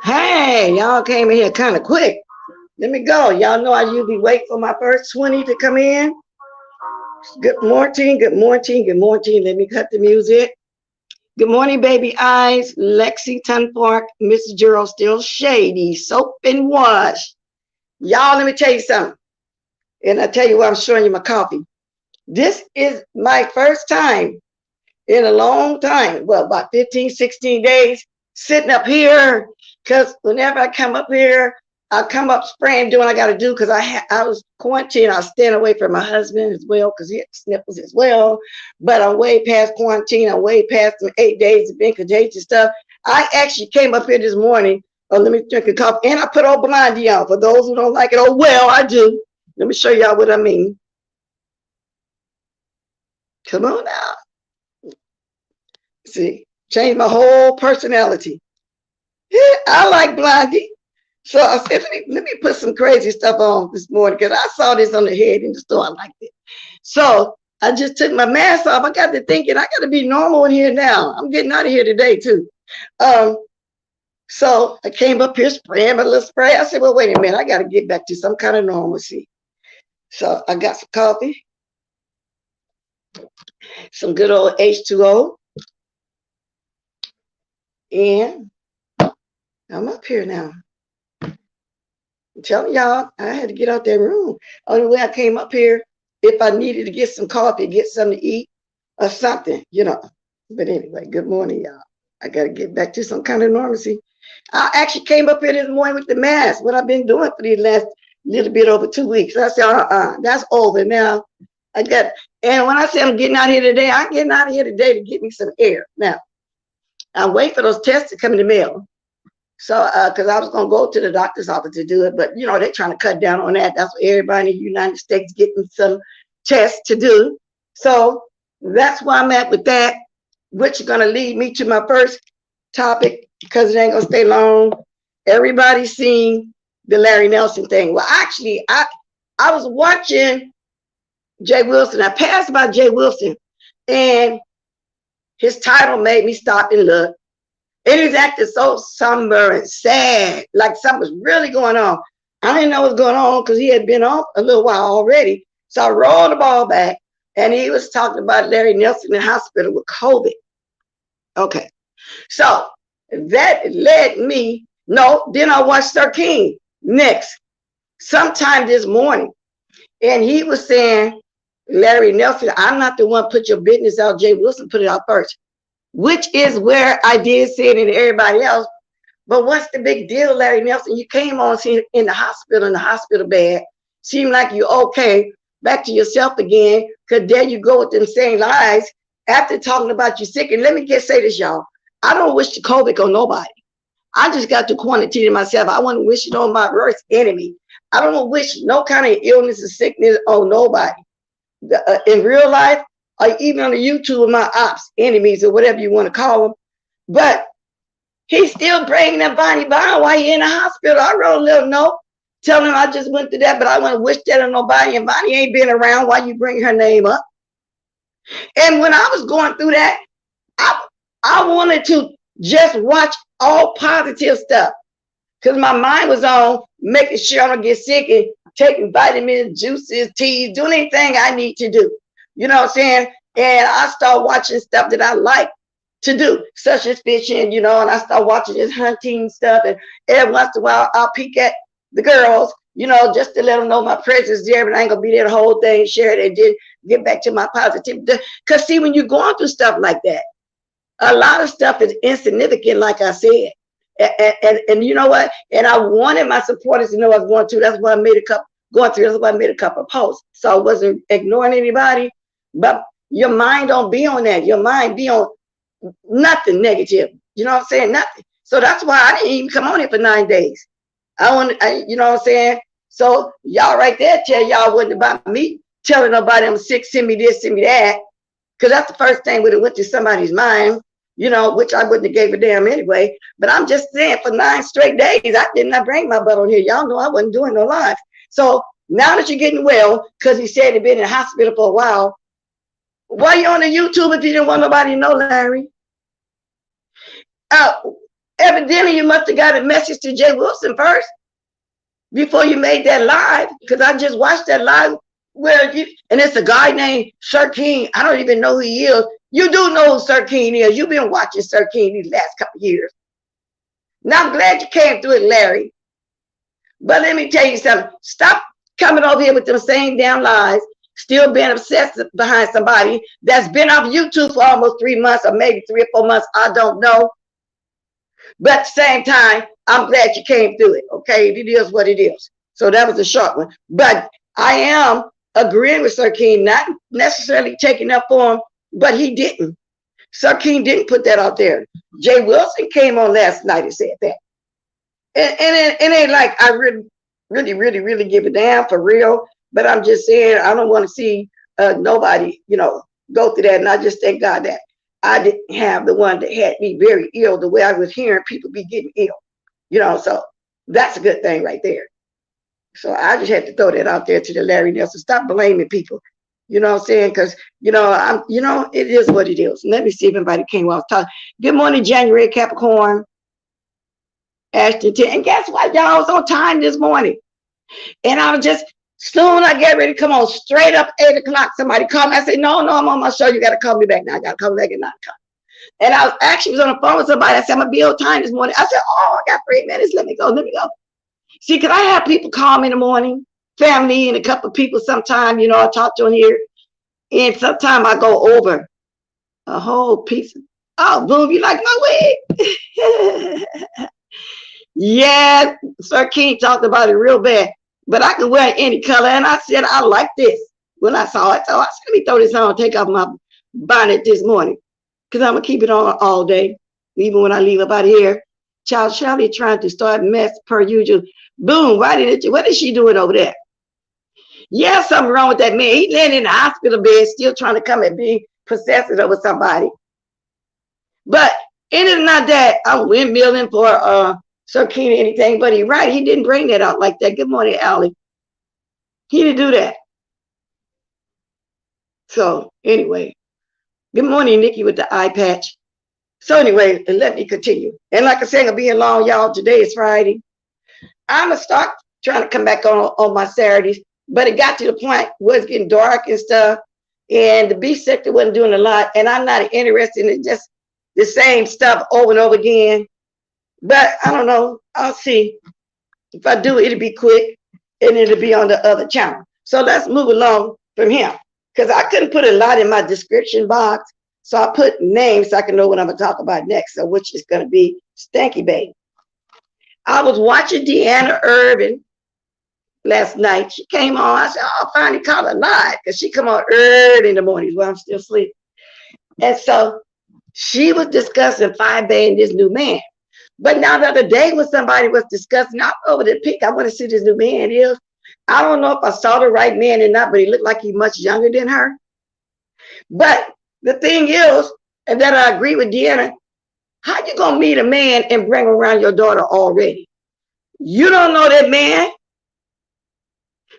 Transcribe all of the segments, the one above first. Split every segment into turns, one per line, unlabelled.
Hey, y'all came in here kind of quick. Let me go. Y'all know I usually wait for my first 20 to come in. Good morning, good morning, good morning. Let me cut the music. Good morning, baby eyes. Lexington Park, Miss Gerald still shady. Soap and wash. Y'all, let me tell you something. And I tell you what, I'm showing you my coffee. This is my first time in a long time. Well, about 15, 16 days sitting up here. Because whenever I come up here, I come up spraying, doing what I got to do because I was quarantined. I was staying away from my husband as well because he had sniffles as well. But I'm way past quarantine. I'm way past the 8 days of being contagious stuff. I actually came up here this morning. Oh, let me drink a coffee. And I put old blondie on. For those who don't like it, oh, well, I do. Let me show y'all what I mean. Come on now. See, changed my whole personality. I like blondie. So I said, let me put some crazy stuff on this morning because I saw this on the head in the store. I liked it. So I just took my mask off. I got to thinking I got to be normal in here now. I'm getting out of here today too. So I came up here spraying my little spray. I said, well, wait a minute. I got to get back to some kind of normalcy. So I got some coffee, some good old H2O. And I'm up here now. I'm telling y'all, I had to get out that room. Only way I came up here, if I needed to get some coffee, get something to eat or something, you know. But anyway, good morning, y'all. I got to get back to some kind of normalcy. I actually came up here this morning with the mask, what I've been doing for these last little bit over 2 weeks. I said, that's over now. And when I say I'm getting out here today, I'm getting out of here today to get me some air. Now, I'm waiting for those tests to come in the mail. So, because I was going to go to the doctor's office to do it, but, you know, they're trying to cut down on that. That's what everybody in the United States getting some tests to do. So that's where I'm at with that, which is going to lead me to my first topic because it ain't going to stay long. Everybody's seen the Larry Nelson thing. Well, actually, I was watching Jay Wilson. I passed by Jay Wilson, and his title made me stop and look. And he's acting so somber and sad, like something was really going on. I didn't know what was going on because he had been off a little while already. So I rolled the ball back, and he was talking about Larry Nelson in the hospital with COVID. Okay. So that led me, then I watched Sir King next, sometime this morning. And he was saying, Larry Nelson, I'm not the one put your business out. Jay Wilson put it out first. Which is where I did see it in everybody else. But what's the big deal, Larry Nelson? You came on in the hospital bed. Seemed like you're okay. Back to yourself again. Because there you go with them same lies after talking about you sick. And let me say this, y'all. I don't wish the COVID on nobody. I just got to quarantine myself. I want to wish it on my worst enemy. I don't wish no kind of illness or sickness on nobody. In real life, or even on the YouTube with my ops, enemies, or whatever you want to call them. But he's still bringing up Bonnie Bond while he in the hospital. I wrote a little note telling him I just went through that, but I want to wish that on nobody. And Bonnie ain't been around while you bring her name up. And when I was going through that, I wanted to just watch all positive stuff because my mind was on making sure I don't get sick and taking vitamins, juices, teas, doing anything I need to do. You know what I'm saying? And I started watching stuff that I like to do, such as fishing, you know, and I started watching this hunting stuff. And every once in a while, I'll peek at the girls, you know, just to let them know my presence there, but I ain't gonna be there the whole thing, share it, and then get back to my positivity. Because see, when you're going through stuff like that, a lot of stuff is insignificant, like I said. And you know what? And I wanted my supporters to know I was going through. That's why I made a couple of posts. So I wasn't ignoring anybody. But your mind don't be on that. Your mind be on nothing negative. You know what I'm saying? Nothing. So that's why I didn't even come on here for 9 days. You know what I'm saying? So y'all right there tell y'all wasn't about me telling nobody I'm sick, send me this, send me that. Because that's the first thing would have went to somebody's mind, you know, which I wouldn't have gave a damn anyway. But I'm just saying for 9 straight days, I did not bring my butt on here. Y'all know I wasn't doing no live. So now that you're getting well, because he said he'd been in the hospital for a while, why you on the YouTube if you didn't want nobody to know, Larry? Evidently, you must have got a message to Jay Wilson first before you made that live, because I just watched that live and it's a guy named Sir King. I don't even know who he is. You do know who Sir King is. You've been watching Sir King these last couple of years. Now, I'm glad you came through it, Larry. But let me tell you something. Stop coming over here with them same damn lies, still being obsessed behind somebody that's been off YouTube for almost 3 months or maybe 3 or 4 months. I don't know. But at the same time, I'm glad you came through it. Okay, it is what it is. So that was a short one. But I am agreeing with Sir King, not necessarily taking up for him, but he didn't. Sir King didn't put that out there. Jay Wilson came on last night and said that. And it ain't like I really give a damn for real. But I'm just saying I don't want to see nobody, you know, go through that. And I just thank God that I didn't have the one that had me very ill the way I was hearing people be getting ill. You know, so that's a good thing right there. So I just had to throw that out there to the Larry Nelson. Stop blaming people. You know what I'm saying? Because, you know, it is what it is. Let me see if anybody came while I was talking. Good morning, January Capricorn. Ashton. And guess what, y'all? I was on time this morning. And I was just, soon I get ready to come on straight up 8 o'clock. Somebody called me. I said, no, I'm on my show. You got to call me back now. I got to call me back at 9 o'clock. And I was actually on the phone with somebody. I said, I'm going to be on time this morning. I said, oh, I got 3 minutes. Let me go. See, because I have people call me in the morning, family and a couple of people sometime, you know, I talk to them here. And sometimes I go over a whole piece. Oh, boom, you like my wig? Yeah, Sir King talked about it real bad. But I can wear any color. And I said, I like this when I saw it. So I said, let me throw this on, take off my bonnet this morning. Because I'm going to keep it on all day, even when I leave up out of here. Child Shirley trying to start mess per usual. Boom, what is she doing over there? Yeah, something wrong with that man. He laying in the hospital bed, still trying to come and be possessed over somebody. But it is not that I'm windmilling for Sir King or anything, but he's right. He didn't bring that out like that. Good morning, Allie. He didn't do that. So anyway, good morning, Nikki with the eye patch. So anyway, let me continue. And like I said, I'm being long, y'all. Today is Friday. I'm going to start trying to come back on my Saturdays. But it got to the point where it's getting dark and stuff. And the beef sector wasn't doing a lot. And I'm not interested in just the same stuff over and over again. But I don't know. I'll see. If I do, it'll be quick. And it'll be on the other channel. So let's move along from here. Because I couldn't put a lot in my description box. So I put names so I can know what I'm going to talk about next. So which is going to be Stanky Babe. I was watching Deanna Irvin last night. She came on. I said, oh, I finally caught her live because she come on early in the mornings while I'm still asleep. And so she was discussing 5 Bay and this new man. But now the other day when somebody was discussing, not over the pic, I want to see this new man is. I don't know if I saw the right man or not, but he looked like he's much younger than her. But the thing is, and that I agree with Deanna, how you gonna meet a man and bring around your daughter already? You don't know that man.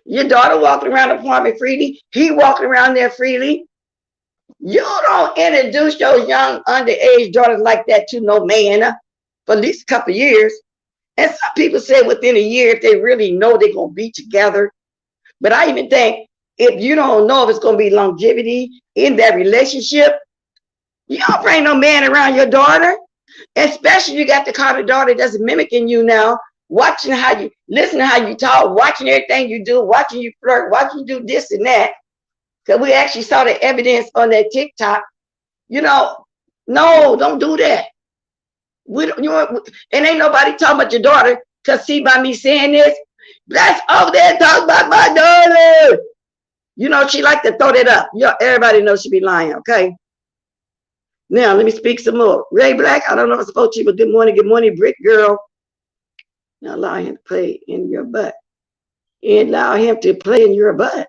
Your daughter walking around the apartment freely. He walking around there freely. You don't introduce your young underage daughters like that to no man for at least a couple of years. And some people say within a year if they really know they're going to be together. But I even think if you don't know if it's going to be longevity in that relationship, you don't bring no man around your daughter. Especially you got the kind of daughter that's mimicking you now, watching how you, listen to how you talk, watching everything you do, watching you flirt, watching you do this and that. Because we actually saw the evidence on that TikTok. You know, no, don't do that. We don't, and ain't nobody talking about your daughter, because see, by me saying this, that's over there talking about my daughter. You know, she like to throw that up. You know, everybody knows she be lying, okay? Now, let me speak some more. Ray Black, I don't know if I spoke to you, but good morning, Brick Girl. Now allow him to play in your butt. And allow him to play in your butt.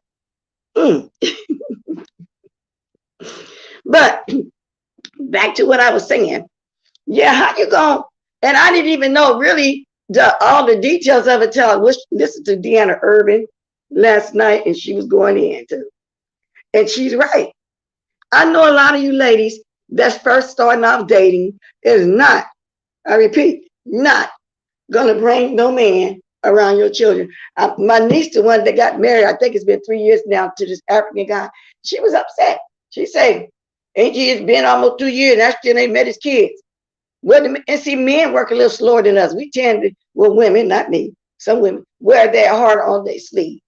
But back to what I was saying. Yeah, how you going? And I didn't even know really all the details of it till I listened to Deanna ERVIN last night, and she was going into. And she's right. I know a lot of you ladies that's first starting off dating is not, I repeat, not gonna bring no man around your children. My niece, the one that got married, I think it's been 3 years now, to this African guy, she was upset. She said, ain't it's been almost 2 years and I still ain't met his kids. Well, and see, men work a little slower than us. We tend to, well, women, not me, some women, wear their heart on their sleeve.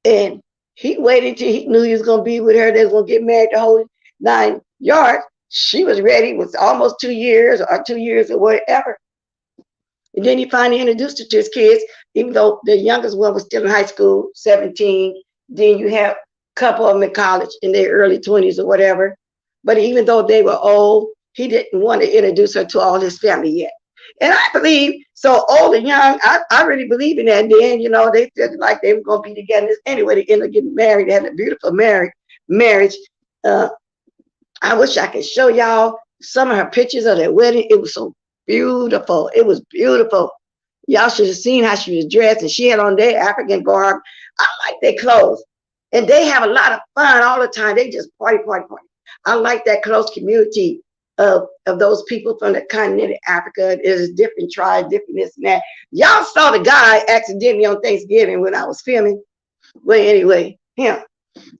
And he waited until he knew he was going to be with her. They was going to get married the whole 9 yards. She was ready. It was almost 2 years or whatever. And then he finally introduced her to his kids, even though the youngest one was still in high school, 17. Then you have a couple of them in college in their early 20s or whatever. But even though they were old, he didn't want to introduce her to all his family yet. And I believe, so old and young, I really believe in that. Then, you know, they felt like they were going to be together. Anyway, they ended up getting married. They had a beautiful marriage. I wish I could show y'all some of her pictures of their wedding. It was so beautiful. It was beautiful. Y'all should have seen how she was dressed, and she had on their African garb. I like their clothes. And they have a lot of fun all the time. They just party. I like that close community of those people from the continent of Africa. There's different tribes, different this and that. Y'all saw the guy accidentally on Thanksgiving when I was filming. Well, anyway, him.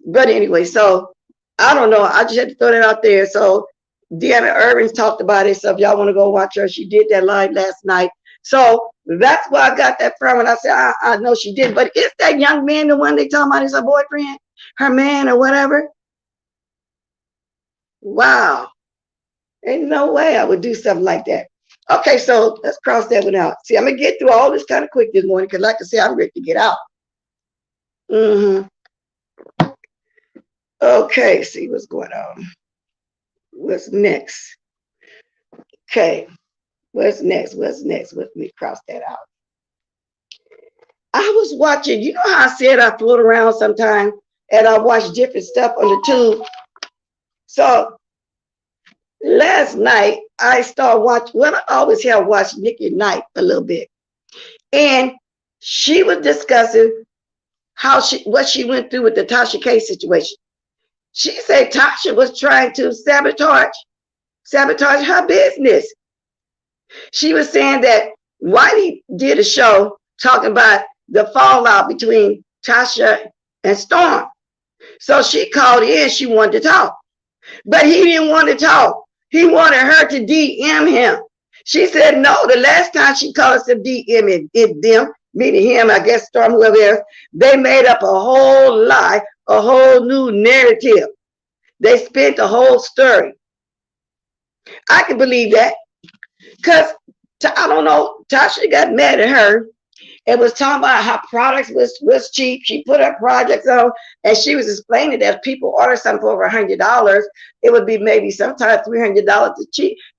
But anyway, so I don't know. I just had to throw that out there. So Deanna ERVIN talked about it. So if y'all want to go watch her, she did that live last night. So that's where I got that from. And I said, I know she did. But is that young man the one they talking about is her boyfriend, her man or whatever? Wow. Ain't no way I would do something like that. Okay, so let's cross that one out. See, I'm going to get through all this kind of quick this morning because, like I said, I'm ready to get out. Okay, see what's going on. What's next? Okay, what's next? Let me cross that out. I was watching, you know how I said I float around sometime and I watch different stuff on the tube. So last night I started watching, well, I always have watched Nikki NITE a little bit. And she was discussing what she went through with the Tasha K situation. She said Tasha was trying to sabotage her business. She was saying that Whitey did a show talking about the fallout between Tasha and Storm. So she called in, she wanted to talk. But he didn't want to talk. He wanted her to DM him. She said no. The last time she called us to DM them, meaning him, I guess Storm, whoever else, they made up a whole lie, a whole new narrative. They spent the whole story. I can believe that because I don't know, Tasha got mad at her and was talking about how products was cheap. She put her projects on and she was explaining that if people order something for over $100, it would be maybe sometimes $300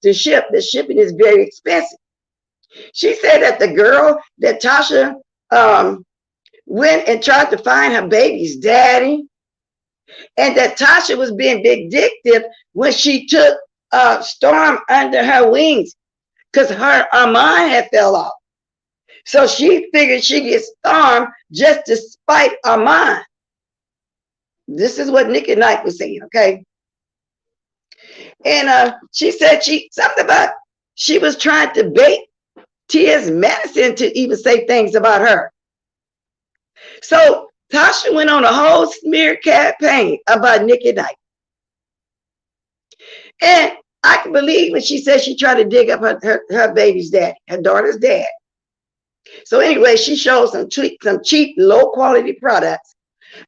to ship. The shipping is very expensive. She said that the girl that Tasha went and tried to find her baby's daddy, and that Tasha was being vindictive when she took Storm under her wings because her Armand had fell off. So she figured she get Storm just to spite Armand. This is what Nick and NITE was saying, okay? And she said something about she was trying to bait Tia's medicine to even say things about her. So Tasha went on a whole smear campaign about Nick and NITE. And I can believe when she said she tried to dig up her baby's daddy, her daughter's dad. So anyway, she showed some cheap, low quality products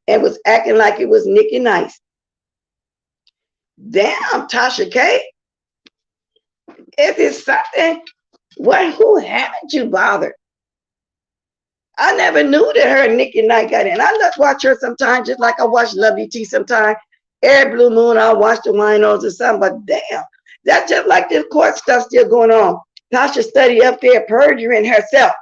and was acting like it was Nick and NITE. Damn, Tasha K. If it's something, who haven't you bothered? I never knew that her and Nick and NITE got in. I just watch her sometimes, just like I watch Lovely T sometimes. Every blue moon, I'll watch the winos or something, but damn, that's just like this court stuff still going on. Tasha studied up there perjuring herself.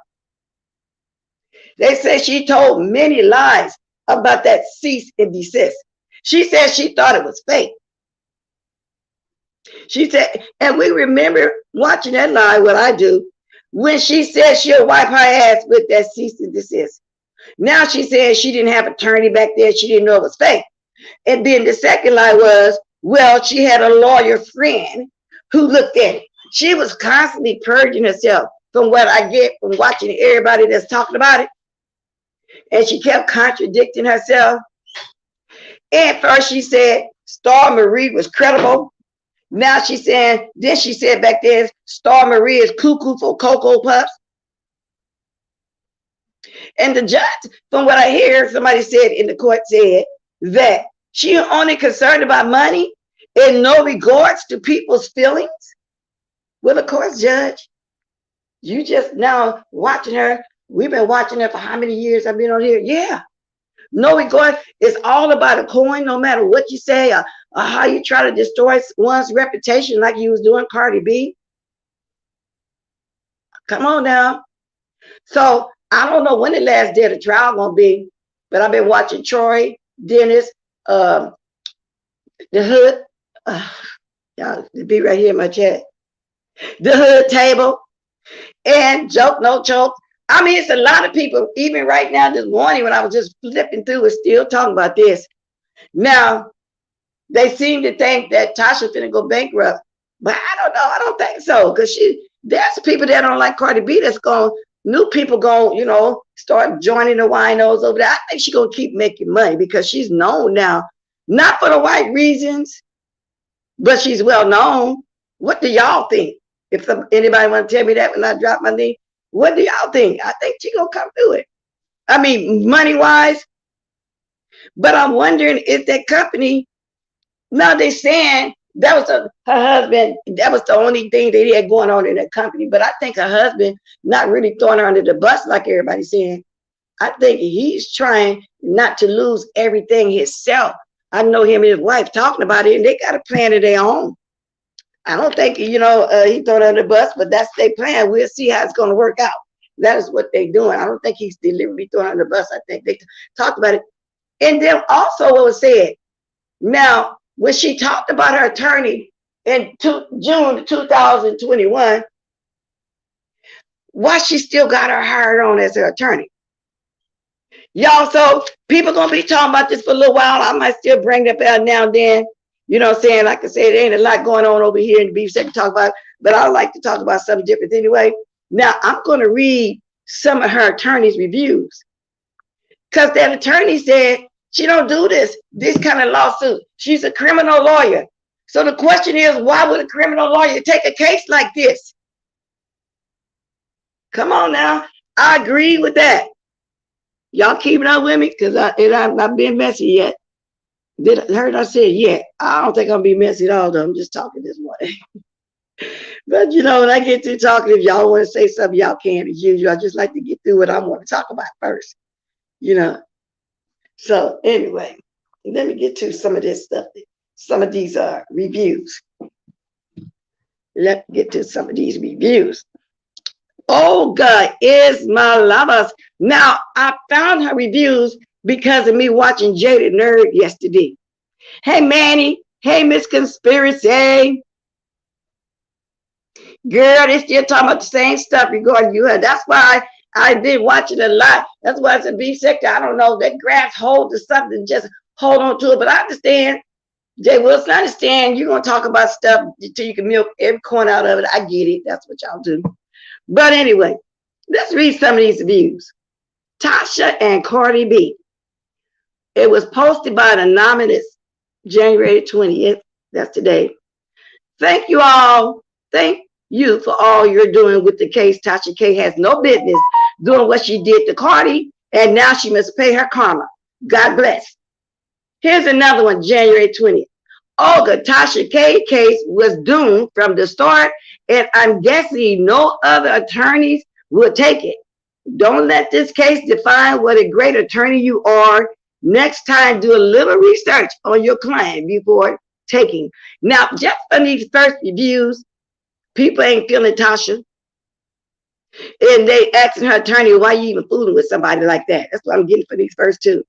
They say she told many lies about that cease and desist. She said she thought it was fake. She said, and we remember watching that lie, what I do, when she said she'll wipe her ass with that cease and desist. Now she said she didn't have an attorney back there. She didn't know it was fake. And then the second lie was, well, she had a lawyer friend who looked at it. She was constantly purging herself from what I get from watching everybody that's talking about it. And she kept contradicting herself. And first she said Star Marie was credible. Now she's saying, then she said back then, Star Marie is cuckoo for Cocoa Puffs. And the judge, from what I hear, somebody said in the court said that she only concerned about money and no regards to people's feelings. Well, of course, Judge, you just now watching her. We've been watching her for how many years I've been on here? Yeah. No regard. It's all about a coin, no matter what you say or how you try to destroy one's reputation like you was doing Cardi B. Come on now. So I don't know when the last day of the trial gonna be, but I've been watching Troy, Dennis, the Hood. Y'all be right here in my chat. The Hood Table and Joke No Choke. I mean, it's a lot of people, even right now this morning when I was just flipping through, is still talking about this. Now, they seem to think that Tasha finna go bankrupt, but I don't know. I don't think so, because there's people that don't like Cardi B that's going, new people going, start joining the winos over there. I think she's going to keep making money because she's known now, not for the right reasons, but she's well known. What do y'all think? If anybody want to tell me that when I drop my knee, what do y'all think? I think she's going to come through it. I mean, money-wise. But I'm wondering if that company, now they're saying that was her husband, that was the only thing they had going on in that company. But I think her husband not really throwing her under the bus like everybody's saying. I think he's trying not to lose everything himself. I know him and his wife talking about it, and they got a plan of their own. I don't think, he thrown under the bus, but that's their plan. We'll see how it's going to work out. That is what they're doing. I don't think he's deliberately throwing under the bus. I think they talked about it. And then also what was said. Now, when she talked about her attorney in June 2021, why she still got her hired on as her attorney? Y'all, so people going to be talking about this for a little while. I might still bring that up now and then. You know what I'm saying? Like I said, there ain't a lot going on over here in the beef section to talk about, but I like to talk about something different anyway. Now, I'm going to read some of her attorney's reviews because that attorney said she don't do this kind of lawsuit. She's a criminal lawyer. So the question is, why would a criminal lawyer take a case like this? Come on now. I agree with that. Y'all keeping up with me? Because I'm not being messy yet. I said, yeah, I don't think I'm be messy at all, though. I'm just talking this morning. But, when I get to talking, if y'all want to say something, y'all can, as usual. I just like to get through what I want to talk about first, So, anyway, let me get to some of this stuff, some of these reviews. Let's get to some of these reviews. Olga is my lover. Now, I found her reviews because of me watching Jaded Nerd yesterday. Hey, Manny. Hey, Miss Conspiracy. Girl, they still talking about the same stuff regarding you. And that's why I've been watching a lot. That's why it's a beef sector. I don't know. That grasp hold to something, just hold on to it. But I understand, Jay Wilson, I understand you're going to talk about stuff until you can milk every corner out of it. I get it. That's what y'all do. But anyway, let's read some of these reviews. Tasha and Cardi B. It was posted by an anonymous January 20th. That's today. Thank you all. Thank you for all you're doing with the case. Tasha K has no business doing what she did to Cardi, and now she must pay her karma. God bless. Here's another one, January 20th. Olga, Tasha K case was doomed from the start, and I'm guessing no other attorneys will take it. Don't let this case define what a great attorney you are. Next time, do a little research on your client before taking. Now, just from these first reviews, people ain't feeling Tasha. And they asking her attorney, why you even fooling with somebody like that? That's what I'm getting for these first two.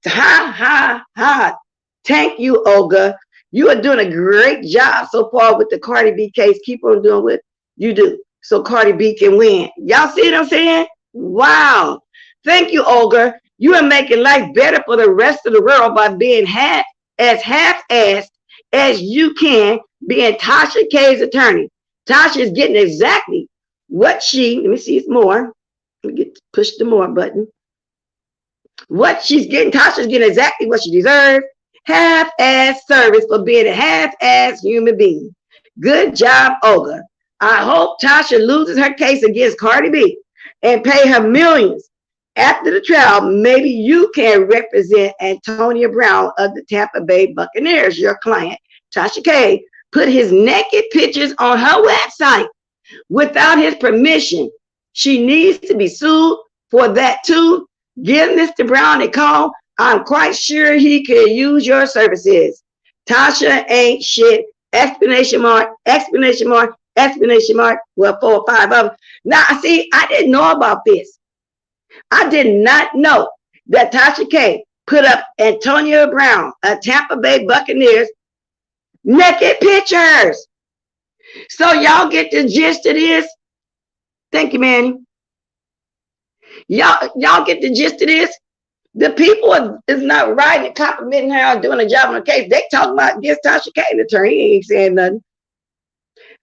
Ha, ha, ha. Thank you, Olga. You are doing a great job so far with the Cardi B case. Keep on doing what you do so Cardi B can win. Y'all see what I'm saying? Wow. Thank you, Olga. You are making life better for the rest of the world by being half-assed as you can, being Tasha K's attorney. Tasha is getting exactly what let me see, it's more. Let me push the more button. What she's getting, Tasha's getting exactly what she deserves. Half-ass service for being a half-ass human being. Good job, Olga. I hope Tasha loses her case against Cardi B and pay her millions. After the trial, maybe you can represent Antonio Brown of the Tampa Bay Buccaneers, your client. Tasha K put his naked pictures on her website without his permission. She needs to be sued for that too. Give Mr. Brown a call. I'm quite sure he could use your services. Tasha ain't shit. Explanation mark, explanation mark, explanation mark. Well, 4 or 5 of them. Now, see, I didn't know about this. I did not know that Tasha K put up Antonio Brown, a Tampa Bay Buccaneers, naked pictures. So y'all get the gist of this? Thank you, Manny. Y'all get the gist of this? The people is not writing and complimenting her on doing a job on the case. They talking about against Tasha K, the attorney. He ain't saying nothing.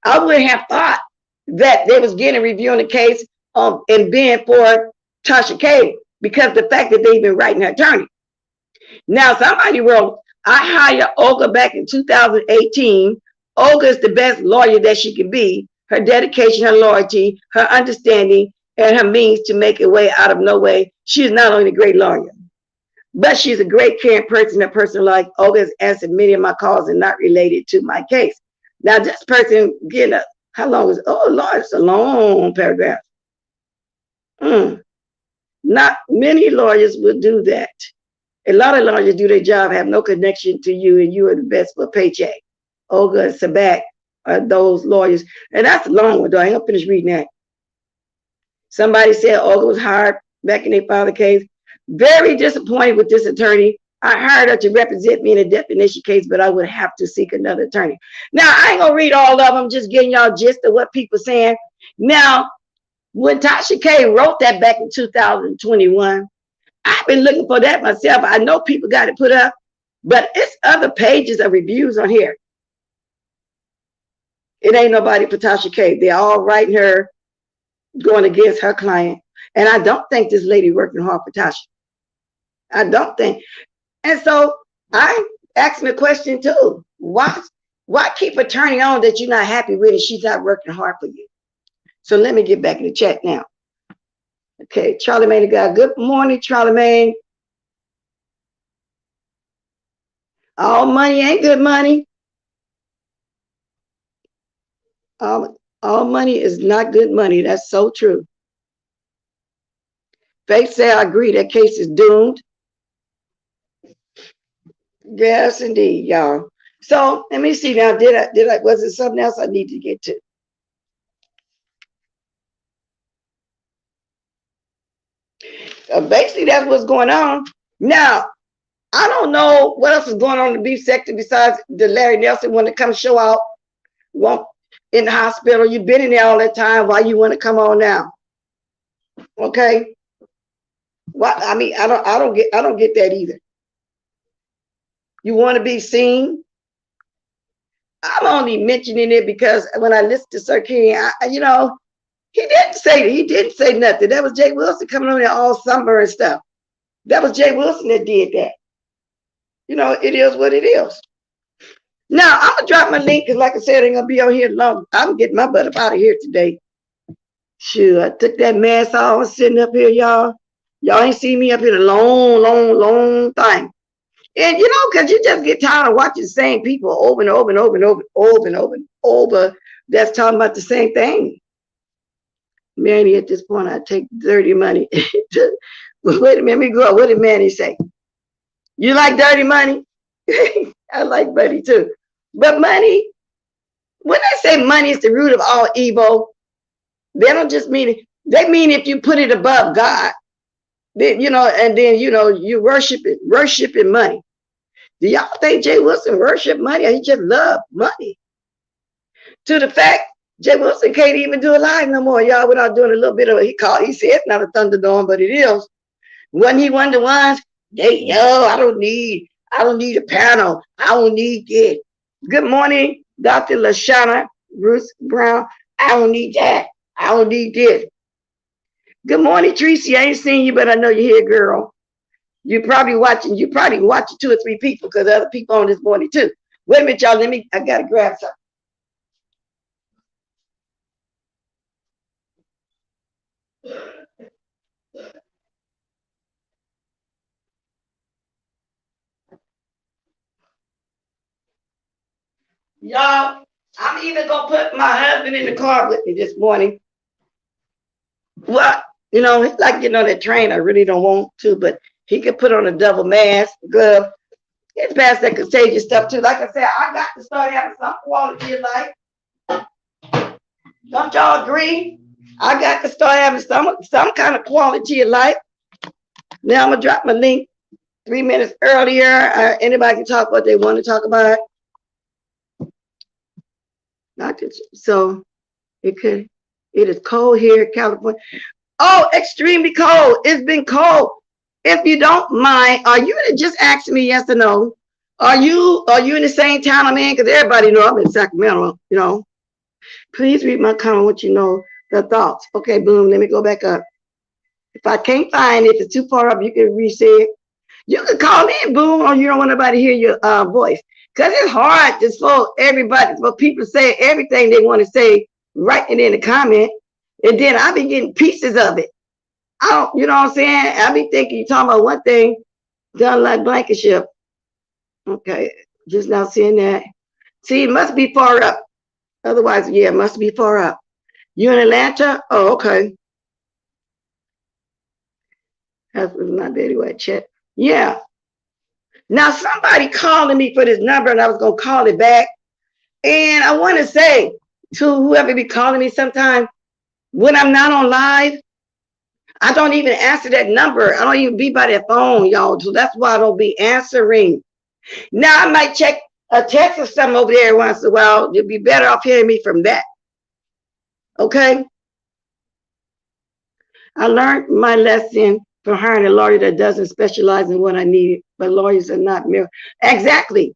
I would have thought that they was getting a review on the case and being for Tasha K because the fact that they've been writing her attorney. Now, somebody wrote, I hired Olga back in 2018. Olga is the best lawyer that she can be. Her dedication, her loyalty, her understanding, and her means to make a way out of no way. She is not only a great lawyer, but she's a great caring person. A person like Olga has answered many of my calls and not related to my case. Now, this person getting a, how long is it? Oh, Lord, it's a long paragraph. Not many lawyers will do that. A lot of lawyers do their job, have no connection to you, and you are the best for a paycheck. Olga and Sabat are those lawyers. And that's a long one, though. I ain't gonna finish reading that. Somebody said Olga was hired back in their father case. Very disappointed with this attorney. I hired her to represent me in a defamation case, but I would have to seek another attorney. Now, I ain't gonna read all of them, just getting y'all gist of what people saying. Now, when Tasha K wrote that back in 2021, I've been looking for that myself. I know people got it put up, but it's other pages of reviews on here. It ain't nobody for Tasha K. They're all writing her, going against her client. And I don't think this lady working hard for Tasha. I don't think. And so I asked me a question too. Why keep a attorney on that you're not happy with and she's not working hard for you? So let me get back in the chat now. Okay, Charlemagne the guy. Good morning, Charlemagne. All money ain't good money. All money is not good money. That's so true. Faith say I agree. That case is doomed. Yes, indeed, y'all. So let me see now. Was it something else I need to get to? Basically, that's what's going on. Now, I don't know what else is going on in the beef sector besides the Larry Nelson want to come show out in the hospital. You've been in there all that time. Why you want to come on now? Okay. Well, I mean, I don't get that either. You want to be seen. I'm only mentioning it because when I listen to Sir King, you know, he didn't say nothing. That was Jay Wilson coming on there all summer and stuff. That was Jay Wilson that did that. You know, it is what it is. Now, I'm going to drop my link because, like I said, I ain't going to be on here long. I'm getting my butt up out of here today. Sure, I took that mask off. I'm sitting up here, y'all. Y'all ain't seen me up here a long time. And, you know, because you just get tired of watching the same people over and over and over and over and over and over that's talking about the same thing. Manny, at this point, I take dirty money. Wait a minute, let me go. What did Manny say? You like dirty money? I like money too. But money, when they say money is the root of all evil, they don't just mean it. They mean if you put it above God, then, you know, and then, you know, you worshiping money. Do y'all think Jay Wilson worship money or he just love money? To the fact, Jay Wilson can't even do a live no more, y'all, without doing a little bit of, he said it's not a Thunderdome, but it is. Wasn't he one of the ones, I don't need a panel. I don't need it. Good morning, Dr. Lashana Bruce Brown. I don't need that. I don't need this. Good morning, Tracy. I ain't seen you, but I know you're here, girl. You're probably watching 2 or 3 people because other people on this morning too. Wait a minute, y'all. I gotta grab something. Y'all, I'm even gonna put my husband in the car with me this morning. Well, you know, it's like getting on that train. I really don't want to, but he could put on a double mask, glove. It's past that contagious stuff too. Like I said, I got to start having some quality of life. Don't y'all agree? I got to start having some kind of quality of life. Now I'm gonna drop my link 3 minutes earlier. Anybody can talk what they want to talk about. So it is cold here in California. Oh, extremely cold. It's been cold. If you don't mind, are you just asking me yes or no? Are you in the same town I'm in? Because everybody know I'm in Sacramento, you know. Please read my comment, what you know, the thoughts. Okay, boom, let me go back up. If I can't find it, if it's too far up, you can reset it. You can call in, boom, or you don't want nobody to hear your voice. Because it's hard just for people to say everything they want to say, writing in the comment. And then I be getting pieces of it. You know what I'm saying? I be thinking you're talking about one thing, done like Blankenship. Okay, just now seeing that. See, it must be far up. Otherwise, yeah, it must be far up. You in Atlanta? Oh, okay. That's not very well check. Yeah. Now somebody calling me for this number, and I was gonna call it back. And I want to say to whoever be calling me sometime, when I'm not on live, I don't even answer that number. I don't even be by that phone, y'all. So that's why I don't be answering. Now I might check a text or something over there once in a while. You'll be better off hearing me from that. Okay? I learned my lesson from hiring a lawyer that doesn't specialize in what I needed, but lawyers are not mirror. Exactly.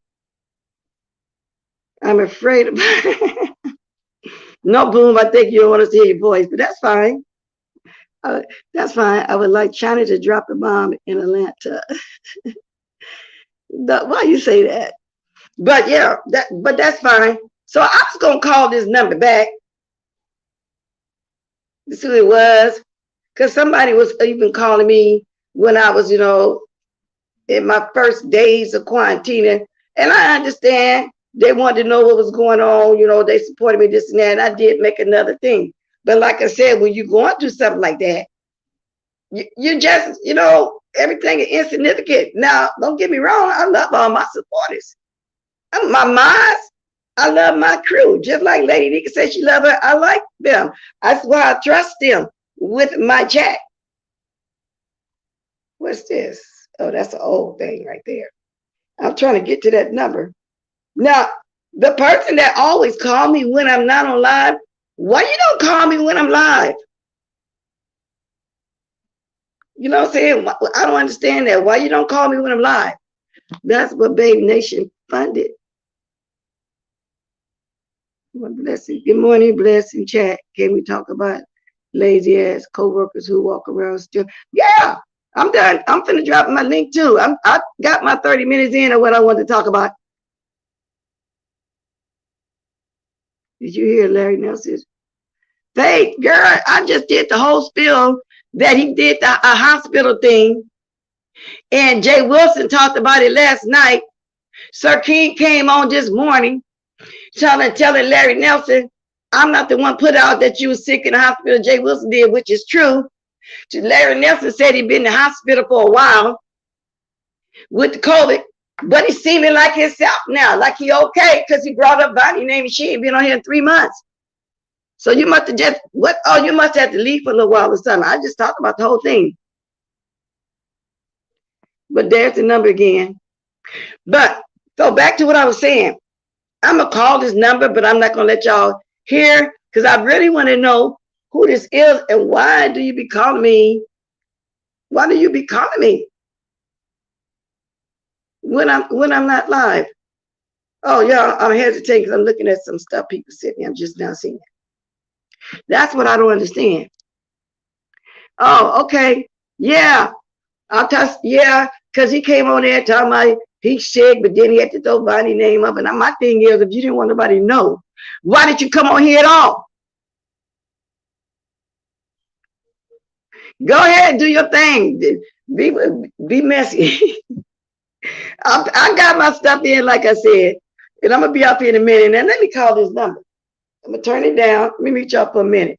I'm afraid of no, boom, I think you don't want us to hear your voice, but that's fine. That's fine. I would like China to drop a bomb in Atlanta. Why you say that? But yeah, but that's fine. So I was gonna call this number back. This is who it was, because somebody was even calling me when I was, you know, in my first days of quarantining, and I understand they wanted to know what was going on. You know, they supported me this and that. And I did make another thing, but like I said, when you're going through something like that, you just, you know, everything is insignificant. Now, don't get me wrong, I love all my supporters. My moms, I love my crew. Just like Lady Nika said she love her, I like them. That's why I trust them with my chat. What's this? Oh, that's an old thing right there. I'm trying to get to that number. Now, the person that always call me when I'm not on live, why you don't call me when I'm live? You know what I'm saying? I don't understand that. Why you don't call me when I'm live? That's what Babe Nation funded. Well, blessing. Good morning, blessing chat. Can we talk about lazy ass co-workers who walk around still? Yeah, I'm done. I'm finna drop my link too. I got my 30 minutes in of what I want to talk about. Did you hear Larry Nelson? Hey, girl, I just did the whole spiel that he did a hospital thing. And Jay Wilson talked about it last night. Sir King came on this morning telling Larry Nelson, I'm not the one put out that you were sick in the hospital. Jay Wilson did, which is true. Larry Nelson said he'd been in the hospital for a while with the COVID, but he's seeming like himself now, like he okay, because he brought up Bonnie name and she ain't been on here in 3 months. So you must have just, what? Oh, you must have to leave for a little while or something. I just talked about the whole thing. But there's the number again. But so back to what I was saying. I'm going to call this number, but I'm not going to let y'all hear because I really want to know who this is and why do you be calling me? Why do you be calling me when I'm not live? Oh, yeah, I'm hesitating because I'm looking at some stuff people sent me. I'm just now seeing it. That's what I don't understand. Oh, okay. Yeah. Yeah, because he came on there talking about he's sick, but then he had to throw Bonnie's name up. And my thing is, if you didn't want nobody to know, why did you come on here at all? Go ahead and do your thing. Be messy. I got my stuff in, like I said, and I'm going to be up here in a minute. Now, let me call this number. I'm going to turn it down. Let me reach out for a minute.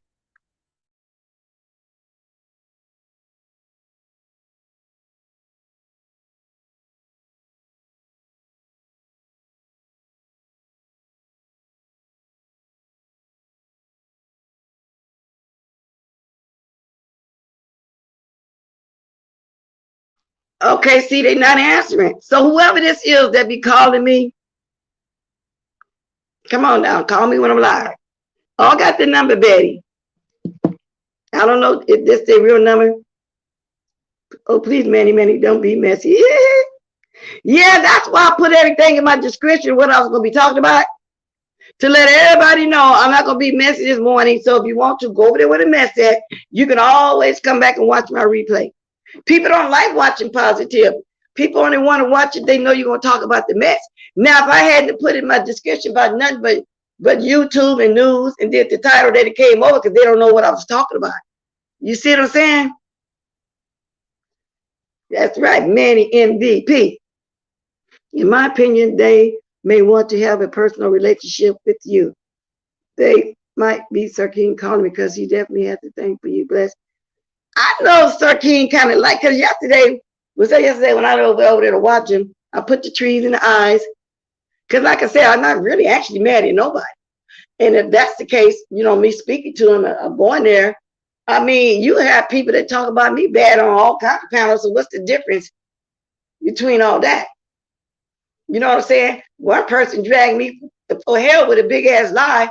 Okay, see, they're not answering. So whoever this is that be calling me, come on now, call me when I'm live. Oh, I got the number, Betty. I don't know if this is their real number. Oh, please, Manny, don't be messy. Yeah, that's why I put everything in my description, what I was going to be talking about, to let everybody know I'm not going to be messy this morning. So if you want to go over there with a mess at, you can always come back and watch my replay. People don't like watching positive. People only want to watch it. They know you're going to talk about the mess. Now, if I had to put in my description about nothing but YouTube and news and did the title that it came over because they don't know what I was talking about. You see what I'm saying? That's right, Manny MVP. In my opinion, they may want to have a personal relationship with you. They might be Sir King calling because he definitely has the thing for you, bless. I know Sir King kind of like, because yesterday when I was over there to watch him, I put the trees in the eyes. Because like I said, I'm not really actually mad at nobody. And if that's the case, you know, me speaking to him, I'm going there. I mean, you have people that talk about me bad on all kinds of panels. So what's the difference between all that? You know what I'm saying? One person dragged me for hell with a big ass lie.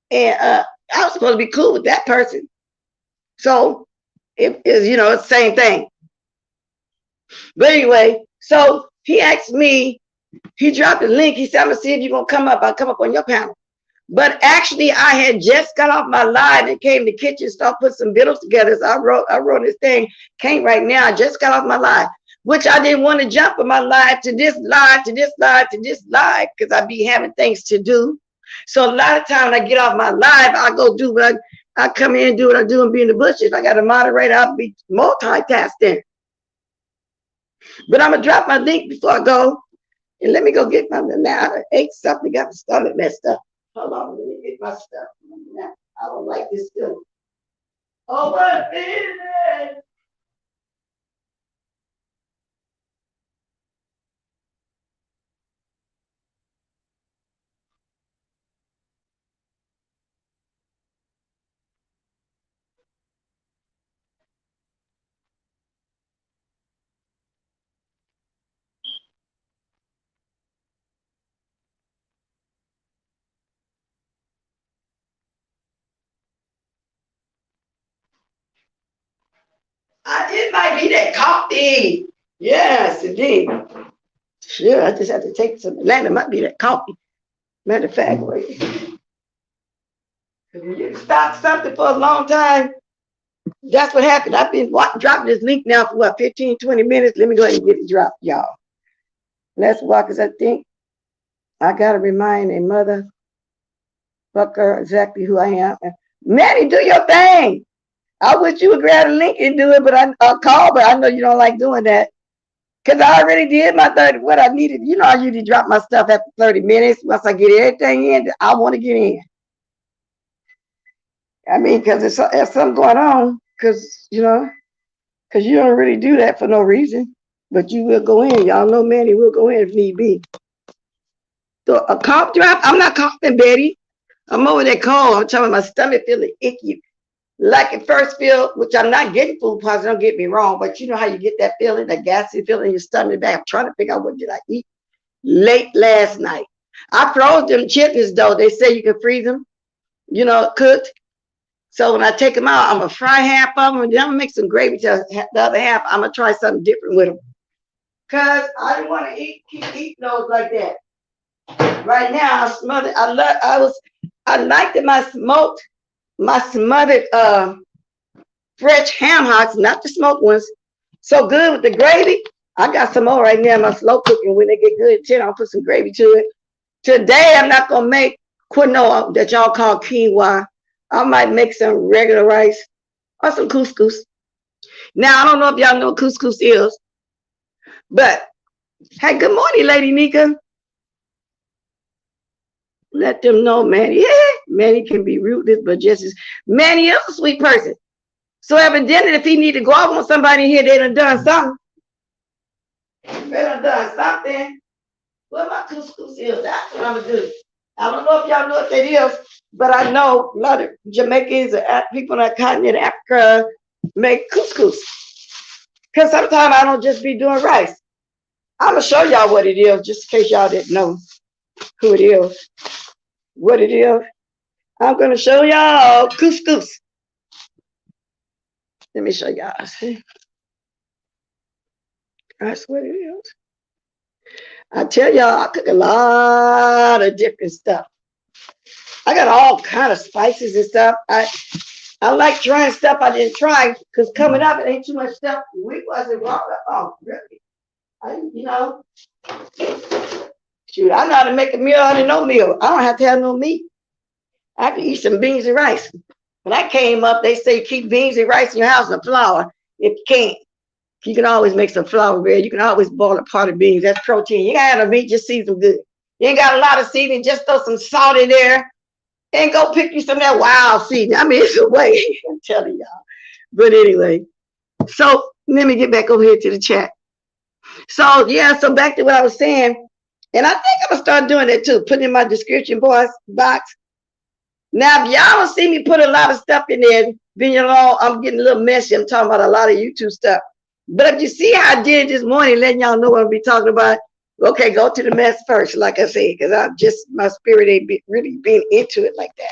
And I was supposed to be cool with that person. So it is, you know, it's the same thing. But anyway, so he asked me, he dropped a link. He said, I'm gonna see if you're gonna come up. I'll come up on your panel. But actually, I had just got off my live and came to the kitchen, start put some videos together. So I wrote this thing, can't right now. I just got off my live, which I didn't want to jump from my live to this live, to this live, to this live, because I be having things to do. So a lot of times I get off my live, I go do what I come in and do what I do and be in the bushes. If I got a moderator, I'll be multitasking. But I'm gonna drop my link before I go. And let me go get my, now I ate something, got my stomach messed up. Hold on, let me get my stuff. I don't like this still. Oh, what is it? It might be that coffee. Yes, indeed. Sure, I just have to take some Atlanta. It might be that coffee. Matter of fact, wait. When you stop something for a long time, that's what happened. I've been dropping this link now for what, 15, 20 minutes. Let me go ahead and get it dropped, y'all. Let's walk, because I think I got to remind a mother fucker exactly who I am. Maddie, do your thing. I wish you would grab a link and do it, but I'll call, but I know you don't like doing that. Because I already did my 30, what I needed. You know, I usually drop my stuff after 30 minutes. Once I get everything in, I want to get in. I mean, because there's something going on, because, you know, because you don't really do that for no reason. But you will go in. Y'all know Manny will go in if need be. So a cough drop, I'm not coughing, Betty. I'm over that cold. I'm telling my stomach feeling icky. Like it first feel, which I'm not getting food poisoning, don't get me wrong, but you know how you get that feeling, that gassy feeling in your stomach back. I'm trying to figure out what did I eat late last night. I froze them chitlins though. They say you can freeze them, you know, cooked. So when I take them out, I'm gonna fry half of them and then I'm gonna make some gravy to the other half. I'm gonna try something different with them. Cause I didn't want to keep eating those like that. Right now, I smothered. I liked it. My smothered fresh ham hocks, not the smoked ones. So good with the gravy. I got some more right now in my slow cooking. When they get good, I'll put some gravy to it. Today, I'm not gonna make quinoa that y'all call quinoa. I might make some regular rice or some couscous. Now, I don't know if y'all know what couscous is, but hey, good morning, Lady Nika. Let them know, Manny. Yeah, Manny can be ruthless, but just as Manny is a sweet person. So evidently, if he need to go off on somebody here, they done something. They done something. What my couscous is, that's what I'm gonna do. I don't know if y'all know what that is, but I know a lot of Jamaicans or people on that continent, Africa, make couscous. Because sometimes I don't just be doing rice. I'm gonna show y'all what it is, just in case y'all didn't know who it is, what it is. I'm gonna show y'all couscous. Let me show y'all. See? That's what it is. I tell y'all, I cook a lot of different stuff. I got all kind of spices and stuff. I like trying stuff I didn't try because coming up, it ain't too much stuff. We wasn't wrong. Oh, really? You know, shoot, I know how to make a meal out of no meal. I don't have to have no meat. I can eat some beans and rice. When I came up, they say keep beans and rice in your house and flour if you can. You can always make some flour bread. You can always boil a pot of beans. That's protein. You got to have no meat, just season good. You ain't got a lot of seasoning, just throw some salt in there and go pick you some of that wild seasoning. I mean, it's a way. I'm telling y'all. But anyway, so let me get back over here to the chat. So, yeah, so back to what I was saying. And I think I'm going to start doing that too, putting in my description box. Now, if y'all don't see me put a lot of stuff in there, then you know, I'm getting a little messy. I'm talking about a lot of YouTube stuff. But if you see how I did this morning, letting y'all know what I'll be talking about, okay, go to the mess first, like I said, because I'm just, my spirit ain't really been into it like that.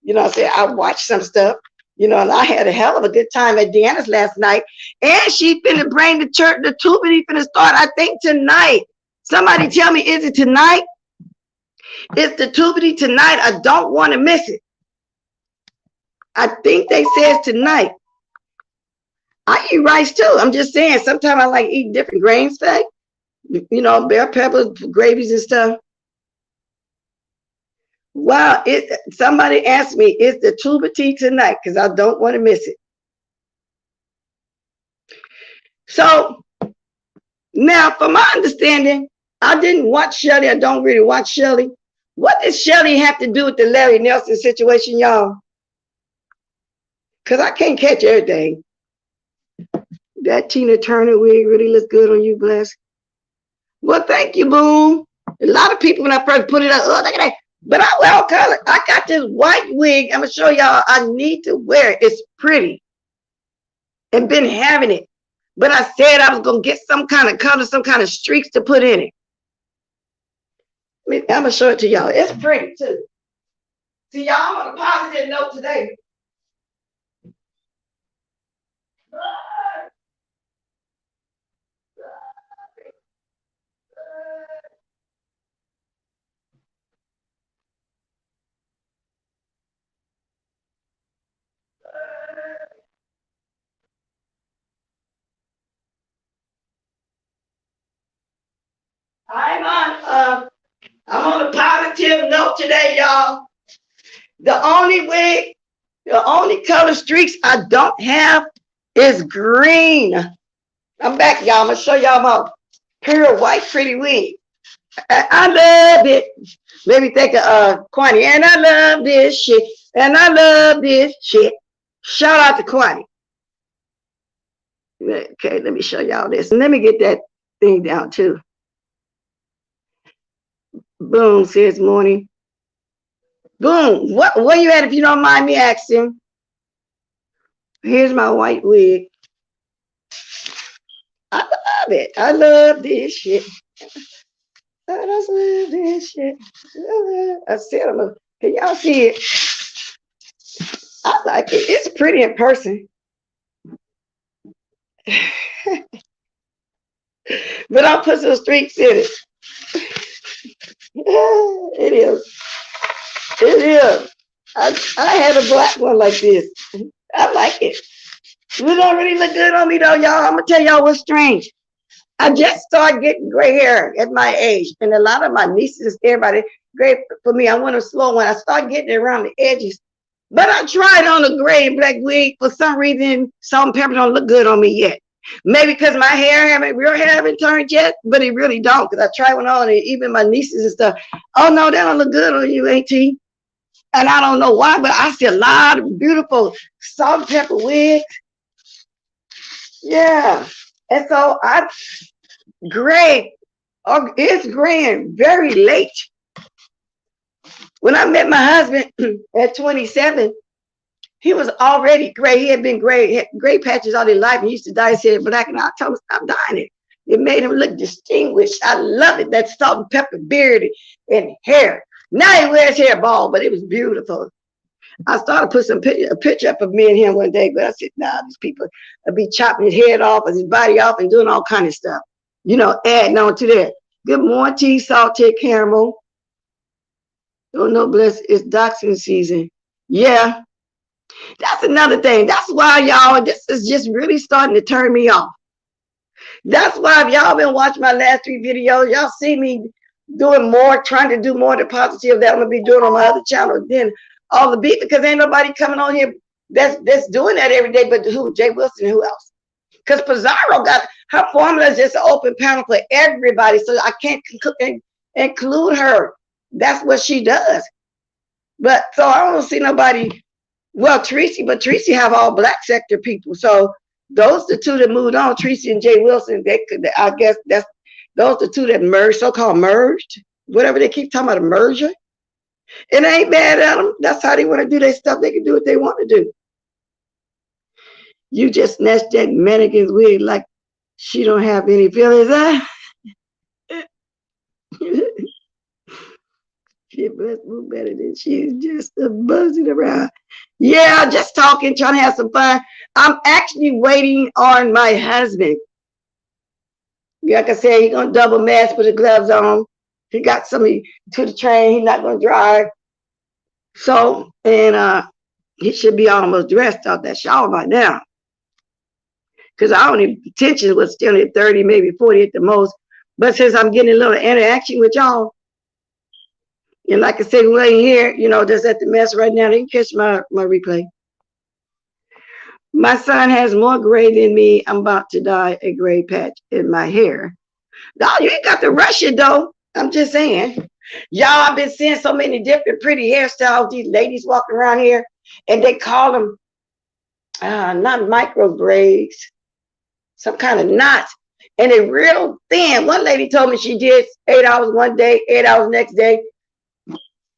You know what I'm saying? I watched some stuff, you know, and I had a hell of a good time at Deanna's last night. And she finna bring the church, the tubity finna start, I think, tonight. Somebody tell me, is it tonight? It's the tubity tonight. I don't want to miss it. I think they says tonight. I eat rice too. I'm just saying, sometimes I like eating different grains, fact. You know, bell peppers, gravies and stuff. Wow, somebody asked me, is the tuba tea tonight? Because I don't want to miss it. So now, from my understanding, I didn't watch Shelly. I don't really watch Shelly. What does Shelly have to do with the Larry Nelson situation, y'all? Because I can't catch everything. That Tina Turner wig really looks good on you, Bless. Well, thank you, Boom. A lot of people, when I first put it up, oh, look at that. But I wear all color. I got this white wig. I'm going to show y'all. I need to wear it. It's pretty. And been having it. But I said I was going to get some kind of color, some kind of streaks to put in it. I'm going to show it to y'all. It's pretty, too. See, y'all, I'm on a positive note today. I'm on a positive note today, y'all. The only color streaks I don't have is green. I'm back, y'all. I'm gonna show y'all my pure white pretty wig. I love it. Maybe think of Quani. And I love this shit. And I love this shit. Shout out to Quani. Okay, let me show y'all this. And let me get that thing down too. Boom, says morning. Boom. Where you at if you don't mind me asking? Here's my white wig. I love it. I love this shit. I just love this shit. I said, can y'all see it? I like it. It's pretty in person. But I'll put some streaks in it. It is. It is. I had a black one like this. I like it. It don't really look good on me though, y'all. I'm gonna tell y'all what's strange. I just started getting gray hair at my age, and a lot of my nieces, everybody, gray for me. I want a slow one. I started getting it around the edges, but I tried on a gray and black wig. For some reason, salt and pepper don't look good on me yet. Maybe because my real hair haven't turned yet, but it really don't. Because I tried one on, and even my nieces and stuff. Oh no, that don't look good on you, At. And I don't know why, but I see a lot of beautiful salt and pepper wigs. Yeah. And so gray, it's graying very late. When I met my husband at 27, he was already gray. He had been gray, had gray patches all his life. He used to dye his hair black, and I told him stop dyeing it. It made him look distinguished. I love it, that salt and pepper beard and hair. Now he wears hair bald, but it was beautiful. I started putting a picture up of me and him one day, but I said, nah, these people will be chopping his head off and his body off and doing all kind of stuff. You know, adding on to that. Good morning, salted caramel. Oh, no, bless, it's dachshund season. Yeah, that's another thing. That's why, y'all, this is just really starting to turn me off. That's why if y'all been watching my last 3 videos, y'all see me doing more, trying to do more of the positive that I'm going to be doing on my other channel than all the beat, because ain't nobody coming on here that's doing that every day but who? Jay Wilson and who else? Because Pizarro got her formula is just an open panel for everybody, so I can't include her. That's what she does. But so I don't see nobody. Well, Tracy, but Tracy have all black sector people. So those the two that moved on, Tracy and Jay Wilson. They could, I guess that's those the two that merged, so-called merged, whatever they keep talking about, a merger. It ain't bad at them. That's how they want to do their stuff. They can do what they want to do. You just snatched that mannequin's wig like she don't have any feelings. She must move better than she's just a buzzing around. Yeah, just talking, trying to have some fun. I'm actually waiting on my husband. Like I said, he's gonna double mask, put the gloves on. He got somebody to the train. He's not gonna drive. So, and he should be almost dressed out that shower by now. Because our only intention was still at 30, maybe 40 at the most. But since I'm getting a little interaction with y'all, and like I said, who ain't here, you know, just at the mess right now, they can catch my replay. My son has more gray than me. I'm about to dye a gray patch in my hair. No, you ain't got to rush it, though. I'm just saying. Y'all, I've been seeing so many different pretty hairstyles. These ladies walking around here, and they call them not micro braids, some kind of knots. And they're real thin. One lady told me she did 8 hours one day, 8 hours next day.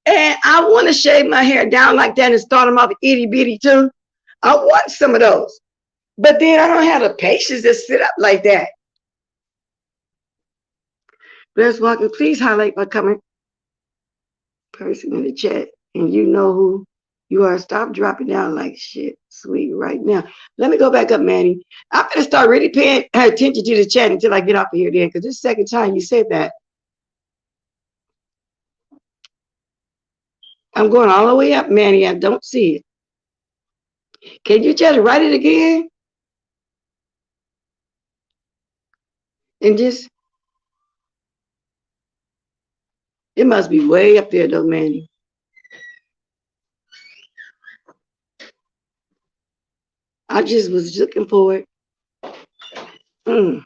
And I want to shave my hair down like that and start them off itty bitty too. I want some of those. But then I don't have the patience to sit up like that. Bless Walker, please highlight my comment person in the chat. And you know who you are. Stop dropping down like shit, sweet, right now. Let me go back up, Manny. I'm going to start really paying attention to the chat until I get off of here then, because this is the second time you said that. I'm going all the way up, Manny. I don't see it. Can you just write it again? And just It must be way up there though, Manny. I just was looking for it. Can